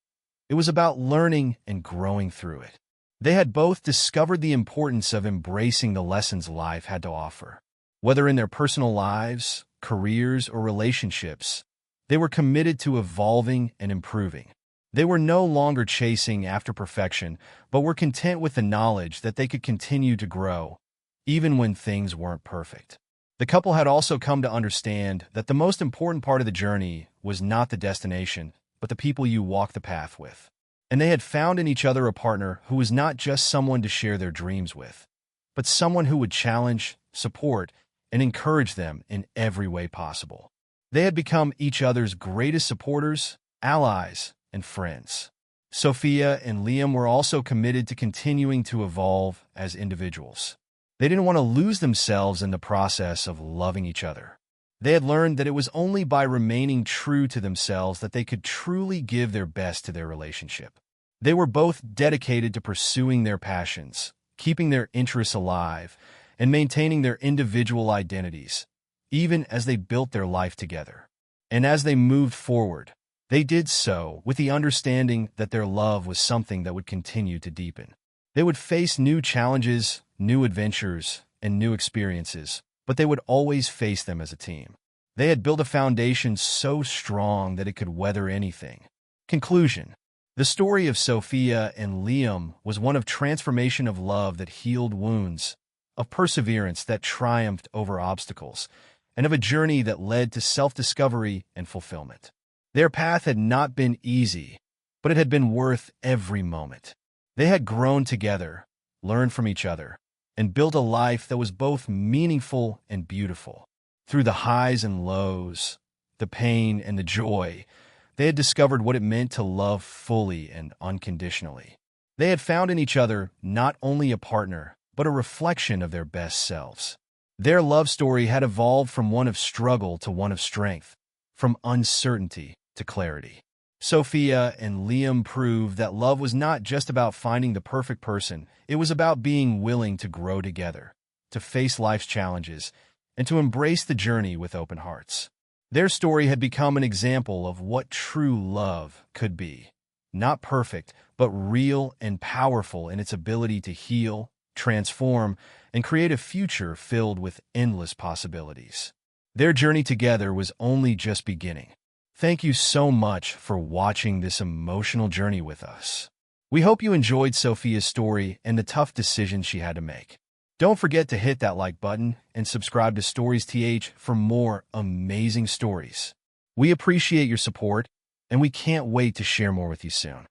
It was about learning and growing through it. They had both discovered the importance of embracing the lessons life had to offer. Whether in their personal lives, careers, or relationships, they were committed to evolving and improving. They were no longer chasing after perfection, but were content with the knowledge that they could continue to grow, even when things weren't perfect. The couple had also come to understand that the most important part of the journey was not the destination, but the people you walk the path with. And they had found in each other a partner who was not just someone to share their dreams with, but someone who would challenge, support, and encourage them in every way possible. They had become each other's greatest supporters, allies, and friends. Sophia and Liam were also committed to continuing to evolve as individuals. They didn't want to lose themselves in the process of loving each other. They had learned that it was only by remaining true to themselves that they could truly give their best to their relationship. They were both dedicated to pursuing their passions, keeping their interests alive, and maintaining their individual identities, even as they built their life together. And as they moved forward, they did so with the understanding that their love was something that would continue to deepen. They would face new challenges, new adventures, and new experiences, but they would always face them as a team. They had built a foundation so strong that it could weather anything. Conclusion. The story of Sophia and Liam was one of transformation, of love that healed wounds, of perseverance that triumphed over obstacles, and of a journey that led to self-discovery and fulfillment. Their path had not been easy, but it had been worth every moment. They had grown together, learned from each other, and built a life that was both meaningful and beautiful. Through the highs and lows, the pain and the joy, they had discovered what it meant to love fully and unconditionally. They had found in each other not only a partner, but a reflection of their best selves. Their love story had evolved from one of struggle to one of strength, from uncertainty to clarity. Sophia and Liam proved that love was not just about finding the perfect person, it was about being willing to grow together, to face life's challenges, and to embrace the journey with open hearts. Their story had become an example of what true love could be. Not perfect, but real and powerful in its ability to heal, transform, and create a future filled with endless possibilities. Their journey together was only just beginning. Thank you so much for watching this emotional journey with us. We hope you enjoyed Sophia's story and the tough decisions she had to make. Don't forget to hit that like button and subscribe to Sophia'S for more amazing stories. We appreciate your support, and we can't wait to share more with you soon.